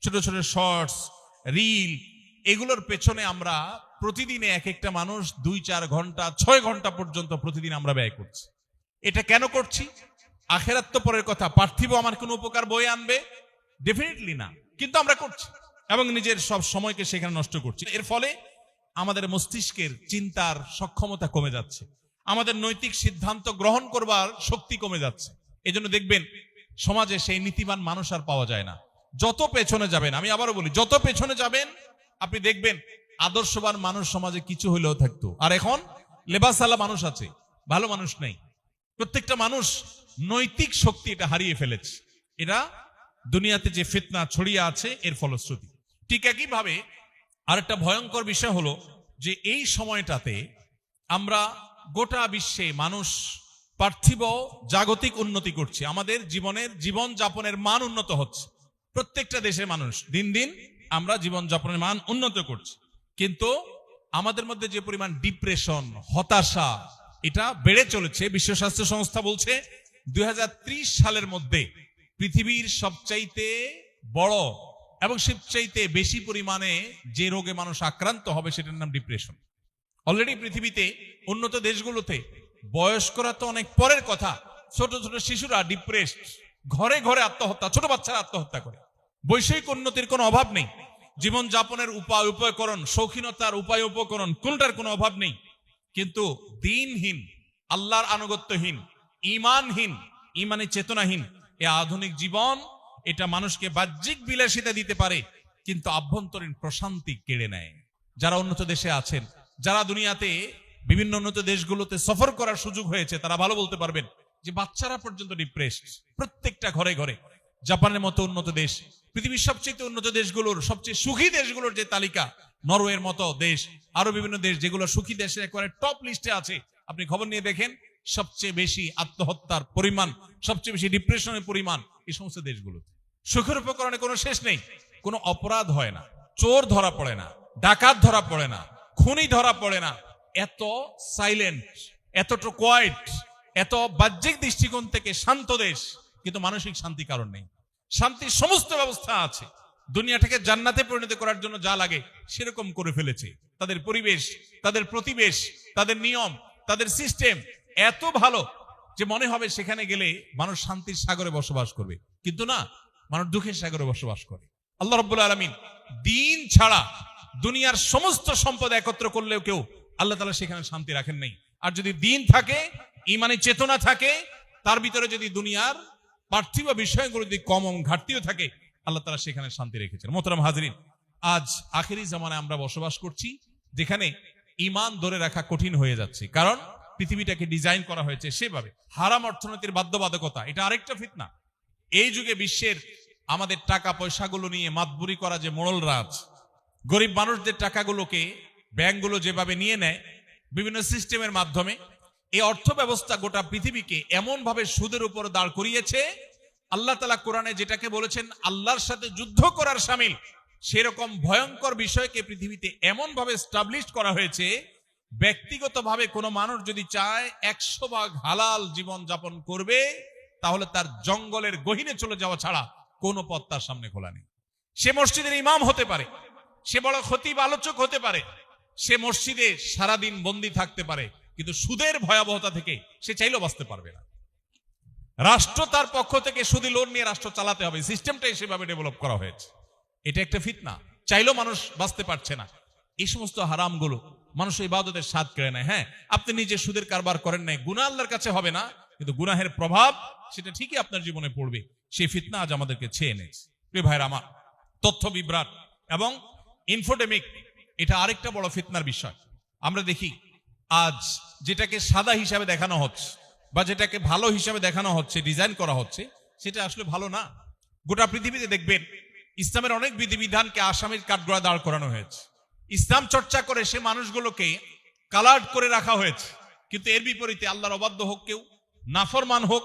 ছোট ছোট শর্টস, রিল, এগুলোর পেছনে আমরা প্রতিদিনে এক একটা মানুষ 2-4 ঘন্টা 6 ঘন্টা পর্যন্ত প্রতিদিন আমরা ব্যয় করছি। এটা কেন করছি? আখেরাত তো পরের কথা, পার্থিব আমার কোনো উপকার বয়ে আনবে? ডেফিনেটলি না, কিন্তু আমরা করছি এবং নিজের সব সময়কে সেখানে নষ্ট করছি। এর ফলে আমাদের মস্তিষ্কের চিন্তার সক্ষমতা কমে যাচ্ছে, আমাদের নৈতিক সিদ্ধান্ত গ্রহণ করবার শক্তি কমে যাচ্ছে। এজন্য দেখবেন সমাজে সেই নীতিবান মানুষ আর পাওয়া যায় না। যত পেছনে যাবেন, আমি আবারও বলি, যত পেছনে যাবেন আপনি দেখবেন আদর্শবান মানুষ সমাজে কিছু হলেও থাকতো, আর এখন লেবাসালা মানুষ আছে, ভালো মানুষ নেই। প্রত্যেকটা মানুষ নৈতিক শক্তি এটা হারিয়ে ফেলেছে। এটা দুনিয়াতে যে ফিতনা ছড়িয়ে আছে এর ফলশ্রুতি। ঠিক একইভাবে আরেকটা ভয়ঙ্কর বিষয় হলো যে এই সময়টাতে আমরা গোটা বিশ্বে মানুষ পার্থিব জাগতিক উন্নতি করছে, আমাদের জীবন যাপনের মান উন্নত হচ্ছে। প্রত্যেকটা দেশের মানুষ দিন দিন আমরা জীবন যাপনের মান উন্নত করছি, কিন্তু আমাদের মধ্যে যে পরিমাণ ডিপ্রেশন, হতাশা, এটা বেড়ে চলেছে। বিশ্ব স্বাস্থ্য সংস্থা বলছে 2030 সালের মধ্যে পৃথিবীর সবচাইতে বড় এবং সবচাইতে বেশি পরিমাণে যে রোগে মানুষ আক্রান্ত হবে সেটার নাম ডিপ্রেশন। অলরেডি পৃথিবীতে উন্নত দেশগুলোতে বয়স্করা তো অনেক পরের কথা, ছোট ছোট শিশুরা ডিপ্রেসড, ঘরে ঘরে আত্মহত্যা, ছোট বাচ্চারা আত্মহত্যা করে। বৈষয়িক উন্নতির কোনো অভাব নেই, জীবন যাপনের উপায় উপকরণ, শৌখিনতার উপায় উপকরণ কোনটার কোনো অভাব নেই, কিন্তু দিনহীন, আল্লাহর আনুগত্যহীন, ইমানহীন, ইমানে চেতনাহীন এ আধুনিক জীবন, এটা মানুষকে বাহ্যিক বিলাসিতা দিতে পারে কিন্তু আভ্যন্তরীণ প্রশান্তি কেড়ে নেয়। যারা উন্নত দেশে আছেন, যারা দুনিয়াতে বিভিন্ন উন্নত দেশগুলোতে সফর করার সুযোগ হয়েছে, তারা ভালো বলতে পারবেন যে বাচ্চারা পর্যন্ত ডিপ্রেসড প্রত্যেকটা ঘরে ঘরে। জাপানের মতো উন্নত দেশ, পৃথিবীর সবচেয়ে উন্নত দেশগুলোর সবচেয়ে সুখী দেশগুলোর যে তালিকা, নরওয়ের মতো দেশ, আরো বিভিন্ন দেশ যেগুলো সুখী দেশের একেবারে টপ লিস্টে আছে, আপনি খবর নিয়ে দেখেন সবচেয়ে বেশি আত্মহত্যার পরিমাণ, সবচেয়ে বেশি ডিপ্রেশনের পরিমাণ এই সমস্ত দেশগুলোতে। সুখের উপকরণে কোনো শেষ নেই, কোনো অপরাধ হয় না, চোর ধরা পড়ে না, ডাকাত ধরা পড়ে না, খুনি ধরা পড়ে না, এত সাইলেন্ট, এতটা কোয়াইট, এত বাহ্যিক দৃষ্টিকোণ থেকে শান্ত দেশ, কিন্তু মানসিক শান্তি কারণ নেই। শান্তির সমস্ত ব্যবস্থা আছে, দুনিয়াটাকে জান্নাতে পরিণত করার জন্য যা লাগে সেরকম করে ফেলেছে। তাদের পরিবেশ, তাদের প্রতিবেশ, তাদের নিয়ম, তাদের সিস্টেম এত ভালো যে মনে হবে সেখানে গেলে মানুষ শান্তির সাগরে বসবাস করবে, কিন্তু না, মানুষ দুঃখের সাগরে বসবাস করে। আল্লাহ রাব্বুল আলামিন দিন ছাড়া দুনিয়ার সমস্ত সম্পদ একত্র করলেও কেউ আল্লাহ তাআলা সেখানে শান্তি রাখেন নাই। আর যদি দিন থাকে, ইমানি চেতনা থাকে, তার ভিতরে যদি দুনিয়ার পার্থিব বিষয়গুলো যদি কম ঘাটতিও থাকে, আল্লাহ তাআলা সেখানে শান্তি রেখেছেন। মোহতারাম হাজরিন, আজ আখেরি জামানায় আমরা বসবাস করছি যেখানে ইমান ধরে রাখা কঠিন হয়ে যাচ্ছে, কারণ পৃথিবীটাকে ডিজাইন করা হয়েছে সেভাবে। হারাম অর্থনীতির বাধ্যবাধকতা, এটা আরেকটা ফিতনা। এই যুগে বিশ্বের আমাদের টাকা পয়সাগুলো নিয়ে মাতবুরি করা যে মোড়ল রাজ, গরিব মানুষদের টাকাগুলোকে ব্যাংকগুলো যেভাবে নিয়ে নেয় বিভিন্ন সিস্টেমের মাধ্যমে, এই অর্থ ব্যবস্থা গোটা পৃথিবীকে এমন ভাবে সুদের উপর দাঁড় করিয়েছে, আল্লাহ তাআলা কোরআনে যেটাকে বলেছেন আল্লাহর সাথে যুদ্ধ করার শামিল, সেরকম ভয়ঙ্কর বিষয়কে পৃথিবীতে এমন ভাবে এস্টাবলিশ করা হয়েছে, ব্যক্তিগতভাবে কোনো মানুষ যদি চায় 100 ভাগ হালাল জীবন যাপন করবে, তাহলে তার জঙ্গলের গহীনে চলে যাওয়া ছাড়া কোনো পথ তার সামনে খোলা নেই। সে মসজিদের ইমাম হতে পারে, সে বড় খতিব আলোচক হতে পারে, সে মসজিদে সারাদিন বন্দী থাকতে পারে, কিন্তু সুদের ভয়াবহতা থেকে সে চাইলেও বাঁচতে পারবে না। রাষ্ট্র তার পক্ষ থেকে সুদি লোন নিয়ে রাষ্ট্র চালাতে হবে, সিস্টেমটাই সেভাবে ডেভেলপ করা হয়েছে। এটা একটা ফিতনা, চাইলেও মানুষ বাঁচতে পারছে না। এই সমস্ত হারামগুলো মানুষ ইবাদতের স্বাদ কেড়ে নেয়। হ্যাঁ, আপনি নিজে সুদের কারবার করেন নাই, গুনাহ আল্লাহর কাছে হবে না, কিন্তু গুনাহের প্রভাব সেটা ঠিকই আপনার জীবনে পড়বে। সেই ফিতনা আজ আমাদেরকে ছেয়ে এনেছে। প্রিয় ভাইরা আমার, তথ্য বিভ্রাট এবং ইনফোডেমিক এটা আরেকটা বড় ফিতনার বিষয়। আমরা দেখি আজ যেটাকে সাদা হিসাবে দেখানো হচ্ছে বা যেটাকে ভালো হিসাবে দেখানো হচ্ছে, ডিজাইন করা হচ্ছে, সেটা আসলে ভালো না। গোটা পৃথিবীতে দেখবেন ইসলামের অনেক বিধিবিধানকে আসামির কাঠগড়ায় দাঁড় করানো হয়েছে। ইসলাম চর্চা করে সে মানুষগুলোকে কালার্ড করে রাখা হয়েছে, কিন্তু এর বিপরীতে আল্লাহর অবাধ্য হোক কেউ, নাফরমান হোক,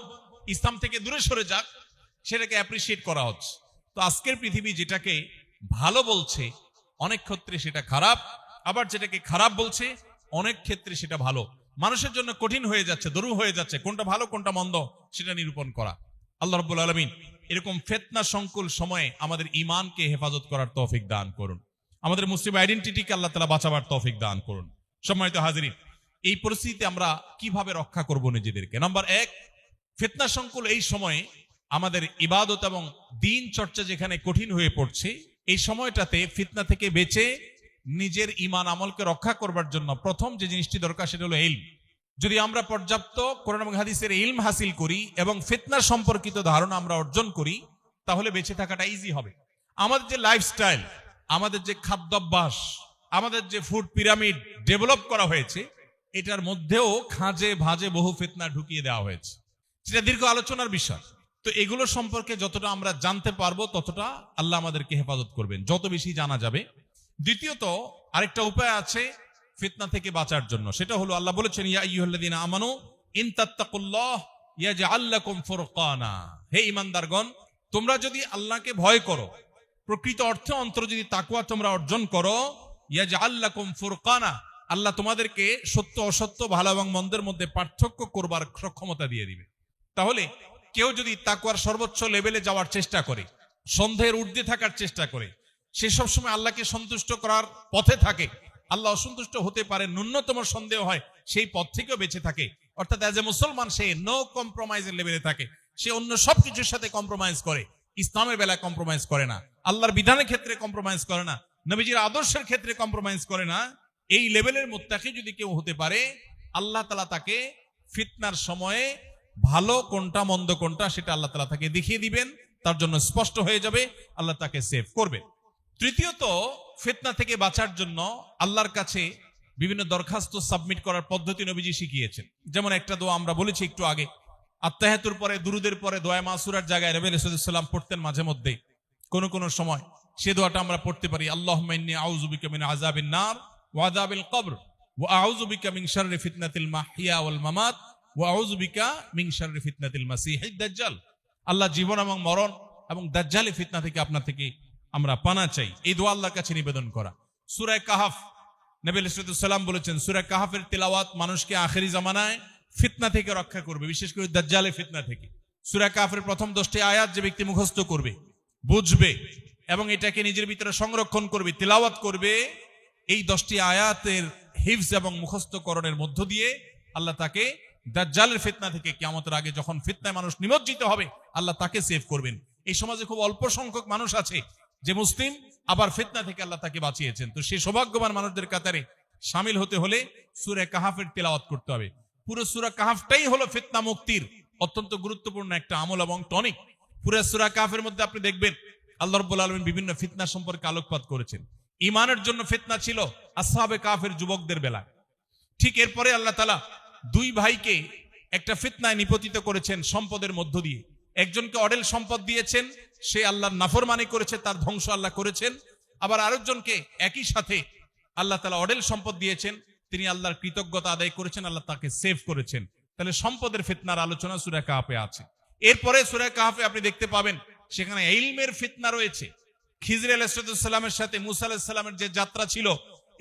ইসলাম থেকে দূরে সরে যাক, সেটাকে অ্যাপ্রিসিয়েট করা হচ্ছে। তো আজকের পৃথিবী যেটাকে ভালো বলছে অনেক ক্ষেত্রে সেটা খারাপ, আবার যেটাকে খারাপ বলছে অনেক ক্ষেত্রে সেটা ভালো। মানুষের জন্য কঠিন হয়ে যাচ্ছে, দরু হয়ে যাচ্ছে কোনটা ভালো কোনটা মন্দ সেটা নিরূপণ করা। আল্লাহ রাব্বুল আলামিন এরকম ফিতনা সংকুল সময়ে আমাদের ঈমানকে হেফাজত করার তৌফিক দান করুন, আমাদের মুসলিম আইডেন্টিটিকে আল্লাহ তাআলা বাঁচাবার তৌফিক দান করুন। সম্মানিত হাজিরিন, এই পরিস্থিতিতে আমরা কিভাবে রক্ষা করব নিজেদেরকে? নাম্বার 1, ফিতনা সংকুল এই সময়ে আমাদের ইবাদত এবং দ্বীন চর্চা যেখানে কঠিন হয়ে পড়ছে, এই সময়টাতে ফিতনা থেকে বেঁচে নিজের ঈমান আমলকে রক্ষা করবার জন্য প্রথম যে জিনিসটি দরকার সেটা হলো ইলম। যদি আমরা পর্যাপ্ত কোরআন এবং হাদিসের ইলম হাসিল করি এবং ফিতনা সম্পর্কিত ধারণা আমরা অর্জন করি, তাহলে বেঁচে থাকাটা ইজি হবে। আমাদের যে লাইফস্টাইল, আমাদের যে খাদ্যাভ্যাস, আমাদের যে ফুড পিরামিড ডেভেলপ করা হয়েছে, এটার মধ্যেও খাঁজে ভাজে বহু ফিতনা ঢুকিয়ে দেওয়া হয়েছে, সেটা দীর্ঘ আলোচনার বিষয়। তো এগুলো সম্পর্কে যতটা আমরা জানতে পারবো ততটা আল্লাহ আমাদেরকে হেফাজত করবেন, যত বেশি জানা যাবে। দ্বিতীয়ত আরেকটা উপায় আছে ফিতনা থেকে বাঁচার জন্য, সেটা হলো আল্লাহ বলেছেন, ইয়া আইয়ুহাল্লাযীনা আমানু ইন তাত্তাকুল্লাহ ইয়াজআল লাকুম ফুরকানা। হে ঈমানদারগণ, তোমরা যদি আল্লাহকে ভয় করো, প্রকৃত অর্থে অন্তর যদি তাকওয়া তোমরা অর্জন করো, ইয়াজআল লাকুম ফুরকানা, আল্লাহ তোমাদেরকে সত্য অসত্য, ভালো এবং মন্দের মধ্যে পার্থক্য করবার সক্ষমতা দিয়ে দিবে। তাহলে কেউ যদি তাকওয়ার সর্বোচ্চ লেভেলে যাওয়ার চেষ্টা করে, সন্দেহের ঊর্ধ্বে থাকার চেষ্টা করে, সে সবসময় আল্লাহকে সন্তুষ্ট করার পথে থাকে, আল্লাহ অসন্তুষ্ট হতে পারে ন্যূনতম সন্দেহ হয়, সেই পথ থেকেও বেঁচে থাকে, অর্থাৎ এজ এ মুসলমান সে নো কম্প্রোমাইজের লেভেলে থাকে, সে অন্য সবকিছুর সাথে কম্প্রোমাইজ করে, ইসলামের বেলায় কম্প্রোমাইজ করে না, আল্লাহর বিধানের ক্ষেত্রে কম্প্রোমাইজ করে না, নবীজির আদর্শের ক্ষেত্রে কম্প্রোমাইজ করে না, এই লেভেলের মুত্তাকি যদি কেউ হতে পারে, আল্লাহ তাআলা তাকে ফিতনার সময়ে ভালো কোনটা মন্দ কোনটা সেটা আল্লাহ তাআলা তাকে দেখিয়ে দিবেন, তার জন্য স্পষ্ট হয়ে যাবে, আল্লাহ তাকে সেভ করবে। তৃতীয়ত, ফিতনা থেকে বাঁচার জন্য আল্লাহর কাছে বিভিন্ন দরখাস্ত সাবমিট করার পদ্ধতি নবীজি শিখিয়েছেন। যেমন একটা দোয়া আমরা বলেছি একটু আগে, আত্তাহিয়াতুর পরে দুরুদের পরে দোয়া মাসুরার জায়গায় নবী সাল্লাল্লাহু আলাইহি ওয়াসাল্লাম পড়তেন মাঝে মধ্যে, কোন সময় সে দোয়াটা আমরা পড়তে পারি, আল্লাহুম্মা ইন্নী আউযু বিকা মিন আযাবিন নার ওয়া আযাবিল কবর ওয়া আউযু বিকা মিন শাররি ফিতনাতিল মাহইয়া ওয়াল মামাত ওয়া আউযু বিকা মিন শাররি ফিতনাতিল মাসিহিদ দাজ্জাল। আল্লাহ জীবন এবং মরণ এবং দাজ্জালের ফিতনা থেকে আপনার থেকে আমরা পানা চাই, এই দোয়া আল্লাহর কাছে নিবেদন করা। সূরা কাহাফ, নবী সাল্লাল্লাহু আলাইহি ওয়াসাল্লাম বলেছেন, সূরা কাহাফের তিলাওয়াত মানুষকে আখেরি জামানায় ফিতনা থেকে রক্ষা করবে, বিশেষ করে দাজ্জালের ফিতনা থেকে। সূরা কাহাফের প্রথম 10টি আয়াত যে ব্যক্তি মুখস্থ করবে, বুঝবে এবং এটাকে নিজের ভিতরে সংরক্ষণ করবে, তিলাওয়াত করবে, এই 10টি আয়াতের হিফজ এবং মুখস্থকরণের মধ্য দিয়ে আল্লাহ তাকে দাজ্জালের ফিতনা থেকে, কিয়ামতের আগে যখন ফিতনায় মানুষ নিমজ্জিত হবে, আল্লাহ তাকে সেভ করবেন। এই সমাজে খুব অল্প সংখ্যক মানুষ আছে যে মুসলিম, আবার ফিতনা থেকে আল্লাহ তাকে বাঁচিয়েছেন। তো সেই সৌভাগ্যবান মানুষদের কাতারে শামিল হতে হলে সূরা কাহাফের তিলাওয়াত করতে হবে। পুরো সূরা কাহাফটাই হলো ফিতনা মুক্তির অত্যন্ত গুরুত্বপূর্ণ একটা আমল এবং টনিক। পুরো সূরা কাহাফের মধ্যে আপনি দেখবেন আল্লাহ রাব্বুল আলামিন বিভিন্ন ফিতনা সম্পর্কে আলোকপাত করেছেন। ঈমানের জন্য ফিতনা ছিল আসহাবে কাহাফের যুবকদের বেলায়, ঠিক এরপরে আল্লাহ তাআলা দুই ভাইকে একটা ফিতনায় নিপতিত করেছেন সম্পদের মধ্য দিয়ে। একজনকে অডেল সম্পদ দিয়েছেন, সে আল্লাহর নাফরমানি করেছে, তার ধ্বংস আল্লাহ করেছেন। আবার আরেকজনকে একই সাথে আল্লাহ তাআলা অডেল সম্পদ দিয়েছেন, তিনি আল্লাহর কৃতজ্ঞতা আদায় করেছেন, আল্লাহ তাকে সেভ করেছেন। তাহলে সম্পদের ফিতনার আলোচনা সূরা কাহাফে আছে। এরপরে সূরা কাহাফে আপনি দেখতে পাবেন সেখানে ইলমের ফিতনা রয়েছে। খিজর আলাইহিস সালামের সাথে মুসা আলাইহিস সালামের যে যাত্রা ছিল,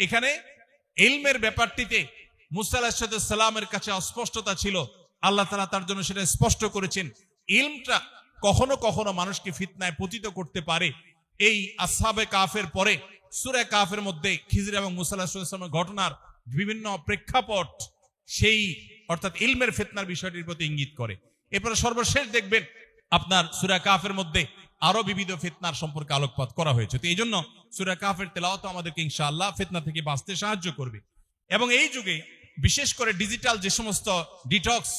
এখানে ইলমের ব্যাপারটিতে মুসা আলাইহিস সালামের কাছে অস্পষ্টতা ছিল, আল্লাহ তাআলা তার জন্য সেটা স্পষ্ট করেছেন। ইলমটা কখনো কখনো মানুষকে ফিতনায় পতিত করতে পারে। এই আসহাবে কাফের পরে সূরা কাফের মধ্যে খিজির এবং মুসা আলাইহিস সালামের ঘটনার বিভিন্ন প্রেক্ষাপট সেই অর্থাৎ ইলমের ফিতনার বিষয়টির প্রতি ইঙ্গিত করে। এরপরে সর্বশেষ দেখবেন আপনার সূরা কাফের মধ্যে আরো বিবিধ ফিতনার সম্পর্কে আলোকপাত করা হয়েছে। তো এই জন্য সূরা কাফের তেলাওয়াত আমাদেরকে ইনশাআল্লাহ ফিতনা থেকে বাঁচতে সাহায্য করবে। এবং এই যুগে বিশেষ করে ডিজিটাল যে সমস্ত ডিটক্স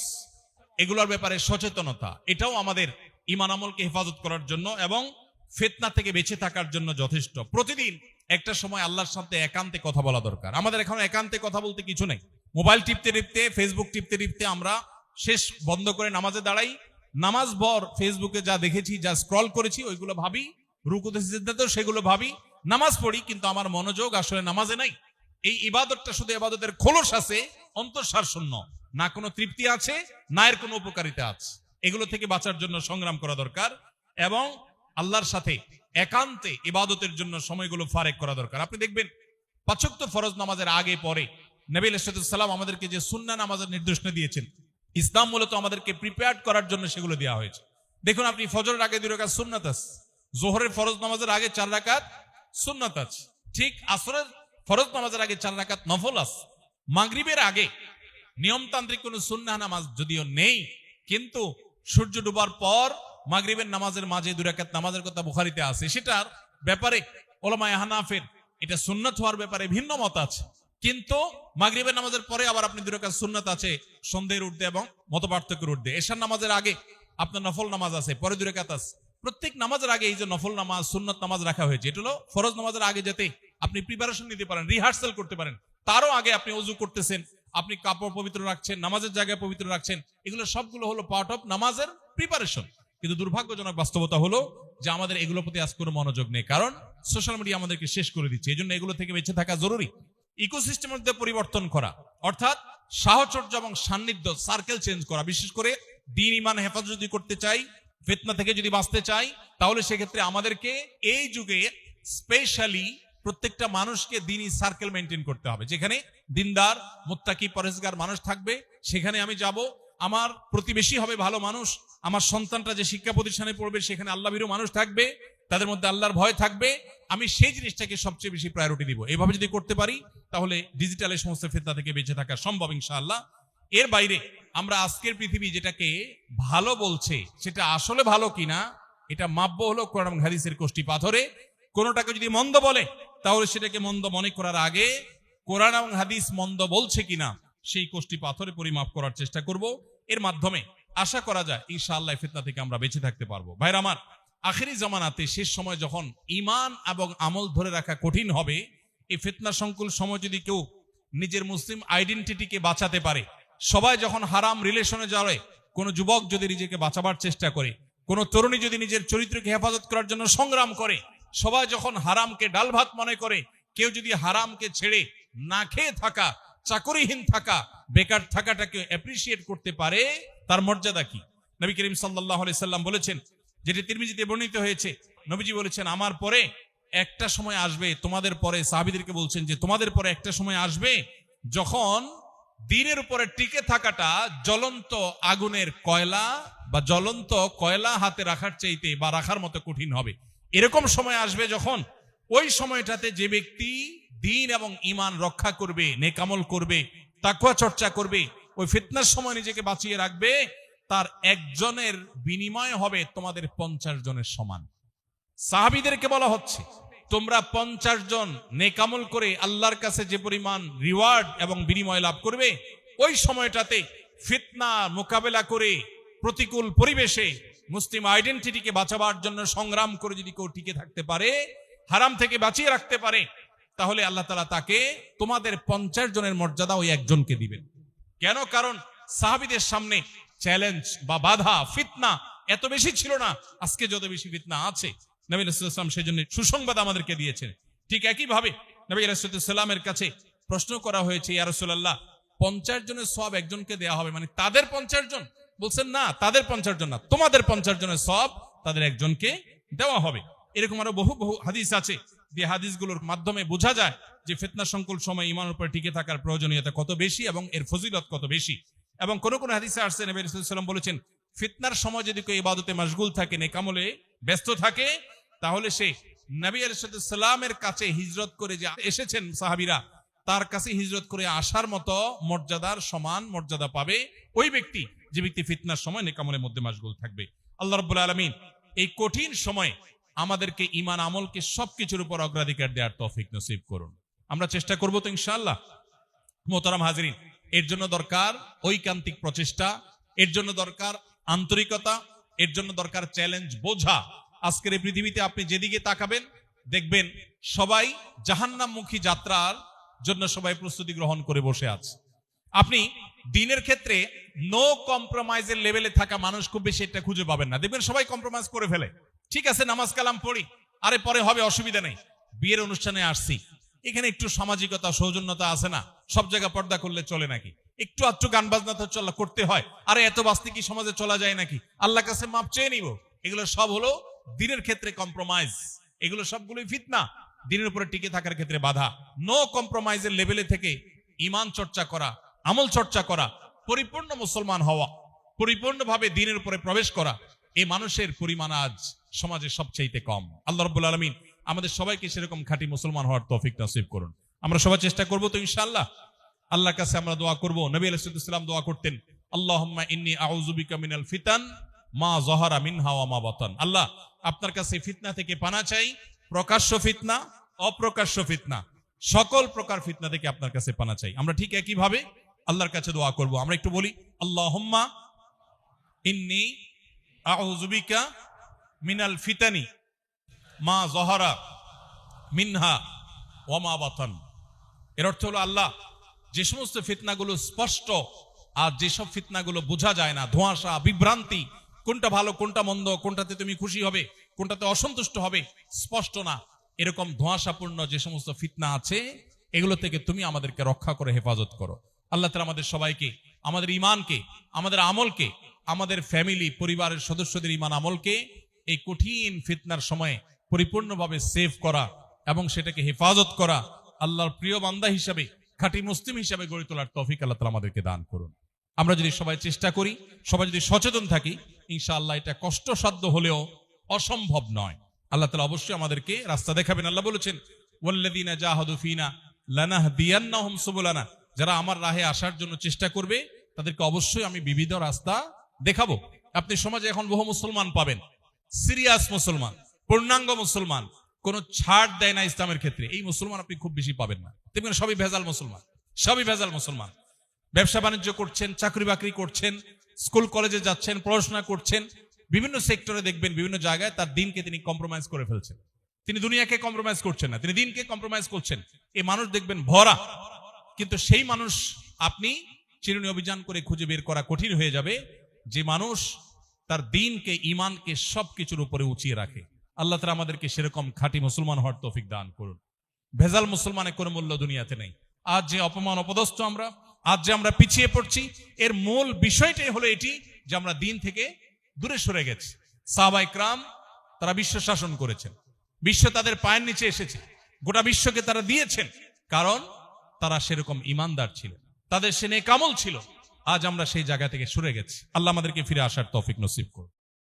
এগুলোর ব্যাপারে সচেতনতা, এটাও আমাদের ঈমান আমলকে হেফাজত করার জন্য এবং ফিতনা থেকে বেঁচে থাকার জন্য যথেষ্ট। প্রতিদিন একটা সময় আল্লাহর সাথে একান্তে কথা বলা দরকার। আমাদের এখন একান্তে কথা বলতে কিছু নেই। মোবাইল টিপতে টিপতে, ফেসবুক টিপতে টিপতে আমরা শেষ বন্ধ করে নামাজে দাঁড়াই। নামাজ ভর ফেসবুকে যা দেখেছি, যা স্ক্রল করেছি ওইগুলো ভাবি, রুকুতে সিজদাতেও সেগুলো ভাবি, নামাজ পড়ি, কিন্তু আমার মনোযোগ আসলে নামাজে নাই। এই ইবাদতটা শুধু ইবাদতের খোলস আছে, অন্তঃসার শূন্য, না কোনো তৃপ্তি আছে, না এর কোনো উপকারিতা আছে। এগুলো থেকে বাঁচার জন্য সংগ্রাম করা দরকার এবং আল্লাহর সাথে একান্তে ইবাদতের জন্য সময়গুলো ফারেক করা দরকার। আপনি দেখবেন ৫ ওয়াক্ত ফরজ নামাজের আগে পরে নবী আলাইহিস সালাম আমাদেরকে যে সুন্নাহ নামাজের নির্দেশনা দিয়েছেন, ইসলাম মূলত আমাদেরকে প্রিপেয়ার্ড করার জন্য সেগুলো দেওয়া হয়েছে। দেখুন, আপনি ফজরের আগে 2 রাকাত সুন্নাত আছে, যোহরের ফরজ নামাজের আগে 4 রাকাত সুন্নাত আছে, ঠিক আসরের ফরজ নামাজের আগে 4 রাকাত নফল আছে। মাগরিবের আগে নিয়মতান্ত্রিক কোন সুন্নাহ নামাজ যদিও নেই, কিন্তু সূর্য ডুবার পর মাগরিবের নামাজের মাঝে 2 রাকাত নামাজের কথা বুখারীতে আছে। সেটার ব্যাপারে উলামায়ে হানাফের এটা সুন্নাত হওয়ার ব্যাপারে ভিন্ন মত আছে, কিন্তু মাগরিবের নামাজের পরে আবার আপনি 2 রাকাত সুন্নাত আছে সন্ধ্যের ঊর্ধ্বে এবং মতপার্থক্যের ঊর্ধ্বে। এশার নামাজের আগে আপনার নফল নামাজ আছে, পরে 2 রাকাত আছে। প্রত্যেক নামাজের আগে এই যে নফল নামাজ, সুন্নাত নামাজ রাখা হয়েছে, এটা হলো ফরজ নামাজের আগে যাতে আপনি প্রিপারেশন নিতে পারেন, রিহার্সাল করতে পারেন। তারও আগে আপনি ওযু করতেছেন, আপনি কাপড় পবিত্র রাখছেন, নামাজের জায়গায় পবিত্র রাখছেন, এগুলো সবগুলো হলো পার্ট অফ নামাজের প্রিপারেশন। কিন্তু দুর্ভাগ্যজনক বাস্তবতা হলো যে আমাদের এগুলোর প্রতি আজ কোনো মনোযোগ নেই, কারণ সোশ্যাল মিডিয়া আমাদেরকে শেষ করে দিচ্ছে। এই জন্য এগুলো থেকে বেঁচে থাকা জরুরি। ইকোসিস্টেমের মধ্যে পরিবর্তন করা, অর্থাৎ সাহচর্য এবং সান্নিধ্য, সার্কেল চেঞ্জ করা। বিশেষ করে দ্বীন ঈমান হেফাজত যদি করতে চাই, ফিতনা থেকে যদি বাঁচতে চাই, তাহলে সেক্ষেত্রে আমাদেরকে এই যুগে স্পেশালি প্রত্যেকটা মানুষকে দ্বীনি সার্কেল মেনটেন করতে হবে। যেখানে দিনদার, মুত্তাকি, পরেজগার মানুষ থাকবে, সেখানে আমি যাব। আমার প্রতিবেশী হবে ভালো মানুষ, আমার সন্তানটা যে শিক্ষা প্রতিষ্ঠানে পড়বে সেখানে আল্লাহভীরু মানুষ থাকবে, তাদের মধ্যে আল্লাহর ভয় থাকবে। আমি সেই জিনিসটাকে সবচেয়ে বেশি প্রায়োরিটি দিব। এইভাবে যদি করতে পারি, তাহলে ডিজিটালের সমস্ত ফিতনা থেকে বেঁচে থাকা সম্ভব ইনশাআল্লাহ। এর বাইরে আমরা আজকের পৃথিবী যেটাকে ভালো বলছে, সেটা আসলে ভালো কিনা এটা মাপবো হলো কোরআন এবং হাদিসের কষ্টি পাথরে। কোনোটাকে যদি মন্দ বলে, তাহলে সেটাকে মন্দ মনে করার আগে কোরআন এবং হাদিস মন্দ বলছে কিনা সেই কষ্টি পাথরে পরিমাপ করার চেষ্টা করব। এর মাধ্যমে আশা করা যায় ইনশাআল্লাহ ফিতনা থেকে আমরা বেঁচে থাকতে পারবো। ভাইরা আমার, আখেরি জামানাতে শেষ সময় যখন ঈমান এবং আমল ধরে রাখা কঠিন হবে, এই ফিতনা সংকুল সময় যদি কেউ নিজের মুসলিম আইডেন্টিটিকে বাঁচাতে পারে, সবাই যখন হারাম রিলেশনে যাবে, কোন যুবক যদি নিজেকে বাঁচাবার চেষ্টা করে, কোন তরুণী যদি নিজের চরিত্রকে হেফাজত করার জন্য সংগ্রাম করে, সবাই যখন হারামকে ডাল ভাত মনে করে, কেউ যদি হারামকে ছেড়ে না খেয়ে থাকা, চাকরিহীন থাকা, বেকার থাকাটাকে অ্যাপ্রিসিয়েট করতে পারে, তার মর্যাদা কি? নবী করিম সাল্লাল্লাহু আলাইহি সাল্লাম বলেছেন, যেটি তিরমিজিতে বর্ণিত হয়েছে, নবীজি বলেছেন, আমার পরে একটা সময় আসবে, তোমাদের পরে, সাহাবীদেরকে বলছেন যে তোমাদের পরে একটা সময় আসবে যখন দ্বীনের উপরে টিকে থাকাটা জ্বলন্ত আগুনের কয়লা বা জ্বলন্ত কয়লা হাতে রাখার চাইতে বা রাখার মতো কঠিন হবে। এরকম সময় আসবে যখন ওই সময়টাতে যে ব্যক্তি দ্বীন এবং ঈমান রক্ষা করবে, নেক আমল করবে, তাকওয়া চর্চা করবে, ওই ফিতনার সময় নিজেকে বাঁচিয়ে রাখবে, তার একজনের বিনিময় হবে তোমাদের 50 জনের সমান। সাহাবীদেরকে বলা হচ্ছে, তোমরা 50 জন নেক আমল করে আল্লাহর কাছে যে পরিমাণ রিওয়ার্ড এবং বিনিময় লাভ করবে, ওই সময়টাতে ফিতনা মোকাবেলা করে প্রতিকূল পরিবেশে মুসলিম আইডেন্টিটিকে বাঁচাবার জন্য সংগ্রাম করে যদি কেউ টিকে থাকতে পারে, হারাম থেকে বাঁচিয়ে রাখতে পারে, তাহলে আল্লাহ তাআলা তাকে তোমাদের 50 জনের মর্যাদা ওই একজনকে দিবেন। কেন? কারণ সাহাবীদের সামনে চ্যালেঞ্জ বা বাধা, ফিতনা এত বেশি ছিল না, আজকে যত বেশি ফিতনা আছে। নবী আলাইহিস সালাম সেই জন্য সুসংবাদ আমাদেরকে দিয়েছেন। ঠিক একইভাবে নবী আলাইহিস সালামের কাছে প্রশ্ন করা হয়েছে, ইয়া রাসূলুল্লাহ, 50 জনের সওয়াব একজনকে দেয়া হবে, মানে তাদের 50 জন? বলছেন না, তাদের 50 জন না, তোমাদের 50 জনের সওয়াব তাদের একজনকে দেওয়া হবে। এরকম আরো বহু বহু হাদিস আছে, যে হাদিসগুলোর মাধ্যমে বোঝা যায় যে ফিতনা সংকুল সময় ঈমানের উপর টিকে থাকার প্রয়োজনীয়তা কত বেশি এবং এর ফজিলত কত বেশি। এবং কোন কোন হাদিসে আসছে, নবী রাসূলুল্লাহ সাল্লাল্লাহু আলাইহি ওয়াসাল্লাম বলেছেন, ফিতনার সময় যদি কেউ ইবাদতে মশগুল থাকে, নেকামলে ব্যস্ত থাকে, তাহলে সে নবী আলাইহিস সালামের কাছে হিজরত করে যে এসেছেন সাহাবীরা, তার কাছে হিজরত করে আসার মতো মর্যাদার সমান মর্যাদা পাবে ওই ব্যক্তি, যে ব্যক্তি ফিতনার সময় নেকামলের মধ্যে মশগুল থাকবে। আল্লাহ রাব্বুল আলামিন এই কঠিন সময়ে আমাদেরকে ঈমান আমলকে সবকিছুর উপর অগ্রাধিকার দেওয়ার তৌফিক নসিব করুন। আমরা চেষ্টা করব তো ইনশাআল্লাহ। মোহতারাম হাজিরিন, এর জন্য দরকার ঐকান্তিক প্রচেষ্টা, এর জন্য দরকার আন্তরিকতা, এর জন্য দরকার চ্যালেঞ্জ বোঝা। আজকের এই পৃথিবীতে আপনি যেদিকে তাকাবেন দেখবেন সবাই জাহান্নামমুখী যাত্রার জন্য সবাই প্রস্তুতি গ্রহণ করে বসে আছে। আপনি দিনের ক্ষেত্রে নো কম্প্রোমাইজের লেভেলে থাকা মানুষ খুব বেশি এটা খুঁজে পাবেন না। দেখবেন সবাই কম্প্রোমাইজ করে ফেলে। ঠিক আছে, নামাজ কালাম পড়ি, আরে পরে হবে, অসুবিধা নেই। বিয়ের অনুষ্ঠানে আসছি, এখানে একটু সামাজিকতা সৌজন্যতা আছে না, সব জায়গা পর্দা করলে চলে নাকি? একটু আধটু গান বাজনা তো চলা করতে হয়, আরে এত বাস্তি কি সমাজে চলা যায় নাকি? আল্লাহ কাছে মাপ চেয়ে নিব। এগুলো সব হলো দিনের ক্ষেত্রে কম্প্রোমাইজ, এগুলো সবগুলোই ফিতনা, দিনের উপরে টিকে থাকার ক্ষেত্রে বাধা। নো কম্প্রোমাইজের লেভেলে থেকে ঈমান চর্চা করা, আমল চর্চা করা, পরিপূর্ণ মুসলমান হওয়া, পরিপূর্ণভাবে দিনের উপরে প্রবেশ করা, এই মানুষের পরিমাণ আজ সমাজে সবচেয়ে কম। আল্লাহ রাব্বুল আলামিন আমাদের সবাইকে সেরকম খাঁটি মুসলমান হওয়ার তৌফিক নসিব করুন। আমরা সবাই চেষ্টা করব তো ইনশাআল্লাহ। আল্লাহর কাছে আমরা দোয়া করব। নবী আলাইহিস সালাম দোয়া করতেন, আল্লাহুম্মা ইন্নী আউযু বিকা মিনাল ফিতান মা যাহারা মিনহা ওয়া মা বাতান। আল্লাহ, আপনার কাছে ফিতনা থেকে পানা চাই, প্রকাশ্য ফিতনা, অপ্রকাশ্য ফিতনা, সকল প্রকার ফিতনা থেকে আপনার কাছে পানা চাই। আমরা ঠিক একই ভাবে আল্লাহর কাছে দোয়া করব। আমরা একটু বলি, আল্লাহুম্মা ইন্নী আউযু বিকা মিনাল ফিতানি মা যাহারা মিনহা ওয়া মা বাতান। এর অর্থ হলো, আল্লাহ, যে সমস্ত ফিতনাগুলো স্পষ্ট আর যেসব ফিতনাগুলো বোঝা যায় না, ধোঁয়াশা, বিভ্রান্তি, কোনটা ভালো কোনটা মন্দ, কোনটাতে তুমি খুশি হবে কোনটাতে অসন্তুষ্ট হবে, স্পষ্ট না, এরকম ধোঁয়াশাপূর্ণ যে সমস্ত ফিতনা আছে, এগুলো থেকে তুমি আমাদেরকে রক্ষা করে হেফাজত করো। আল্লাহ তাআলা আমাদের সবাইকে, আমাদের ঈমানকে, আমাদের আমলকে, আমাদের ফ্যামিলি পরিবারের সদস্যদের ঈমান আমলকে এই কঠিন ফিতনার সময়ে পরিপূর্ণভাবে সেভ করা এবং সেটাকে হেফাজত করা, আল্লাহর প্রিয় বান্দা হিসাবে, খাঁটি মুসলিম হিসাবে গড়ে তোলার তৌফিক আল্লাহ তাআলা আমাদেরকে দান করুন। আমরা যদি সবাই চেষ্টা করি, সবাই যদি সচেতন থাকি, ইনশাআল্লাহ এটা কষ্টসাধ্য হলেও অসম্ভব নয়। আল্লাহ তাআলা অবশ্যই আমাদেরকে রাস্তা দেখাবেন। আল্লাহ বলেছেন, ওয়াল্লাযীনা জাহাদু ফিনা লানাহদিয়ান্নাহুম সুবুলানা, যারা আমার রাহে আসার জন্য চেষ্টা করবে তাদেরকে অবশ্যই আমি বিবিধ রাস্তা দেখাবো। আপনি সমাজে এখন বহু মুসলমান পাবেন, সিরিয়াস মুসলমান, পূর্ণাঙ্গ মুসলমান, কোন ছাড় দেয় না ইসলামের ক্ষেত্রে, এই মুসলমান আপনি খুব বেশি পাবেন না। দেখবেন সবই ভেজাল মুসলমান, সবই ভেজাল মুসলমান। ব্যবসা বাণিজ্য করছেন, চাকরি বাকরি করছেন, স্কুল কলেজে যাচ্ছেন, পড়াশোনা করছেন, বিভিন্ন সেক্টরে দেখবেন বিভিন্ন জায়গায় তার দিনকে তিনি কম্প্রোমাইজ করে ফেলছেন। তিনি দুনিয়াকে কম্প্রোমাইজ করছেন না, তিনি দিনকে কম্প্রোমাইজ করছেন। এই মানুষ দেখবেন ভরা, কিন্তু সেই মানুষ আপনি চিরুনি অভিযান করে খুঁজে বের করা কঠিন হয়ে যাবে, যে মানুষ তার দিনকে, ঈমানকে সবকিছুর উপরে উঁচিয়ে রাখে। আল্লাহ তাআলা আমাদেরকে সেরকম খাঁটি মুসলমান হওয়ার তৌফিক দান করুন। ভেজাল মুসলমানের কোনো মূল্য দুনিয়াতে নেই। আজ যে অপমান অপদস্থ আমরা, আজ যে আমরা পিছিয়ে পড়ছি, এর মূল বিষয়টাই হলো এটি যে আমরা দিন থেকে দূরে সরে গেছি। সাহাবা ইকরাম তারা বিশ্ব শাসন করেছেন, বিশ্ব তাদের পায়ের নিচে এসেছে, গোটা বিশ্বকে তারা দিয়েছেন, কারণ তারা সেরকম ঈমানদার ছিলেন, তাদের সে নেক আমল ছিল। আজ আমরা সেই জায়গা থেকে সরে গেছি। আল্লাহ আমাদেরকে ফিরে আসার তৌফিক নসিব করুন।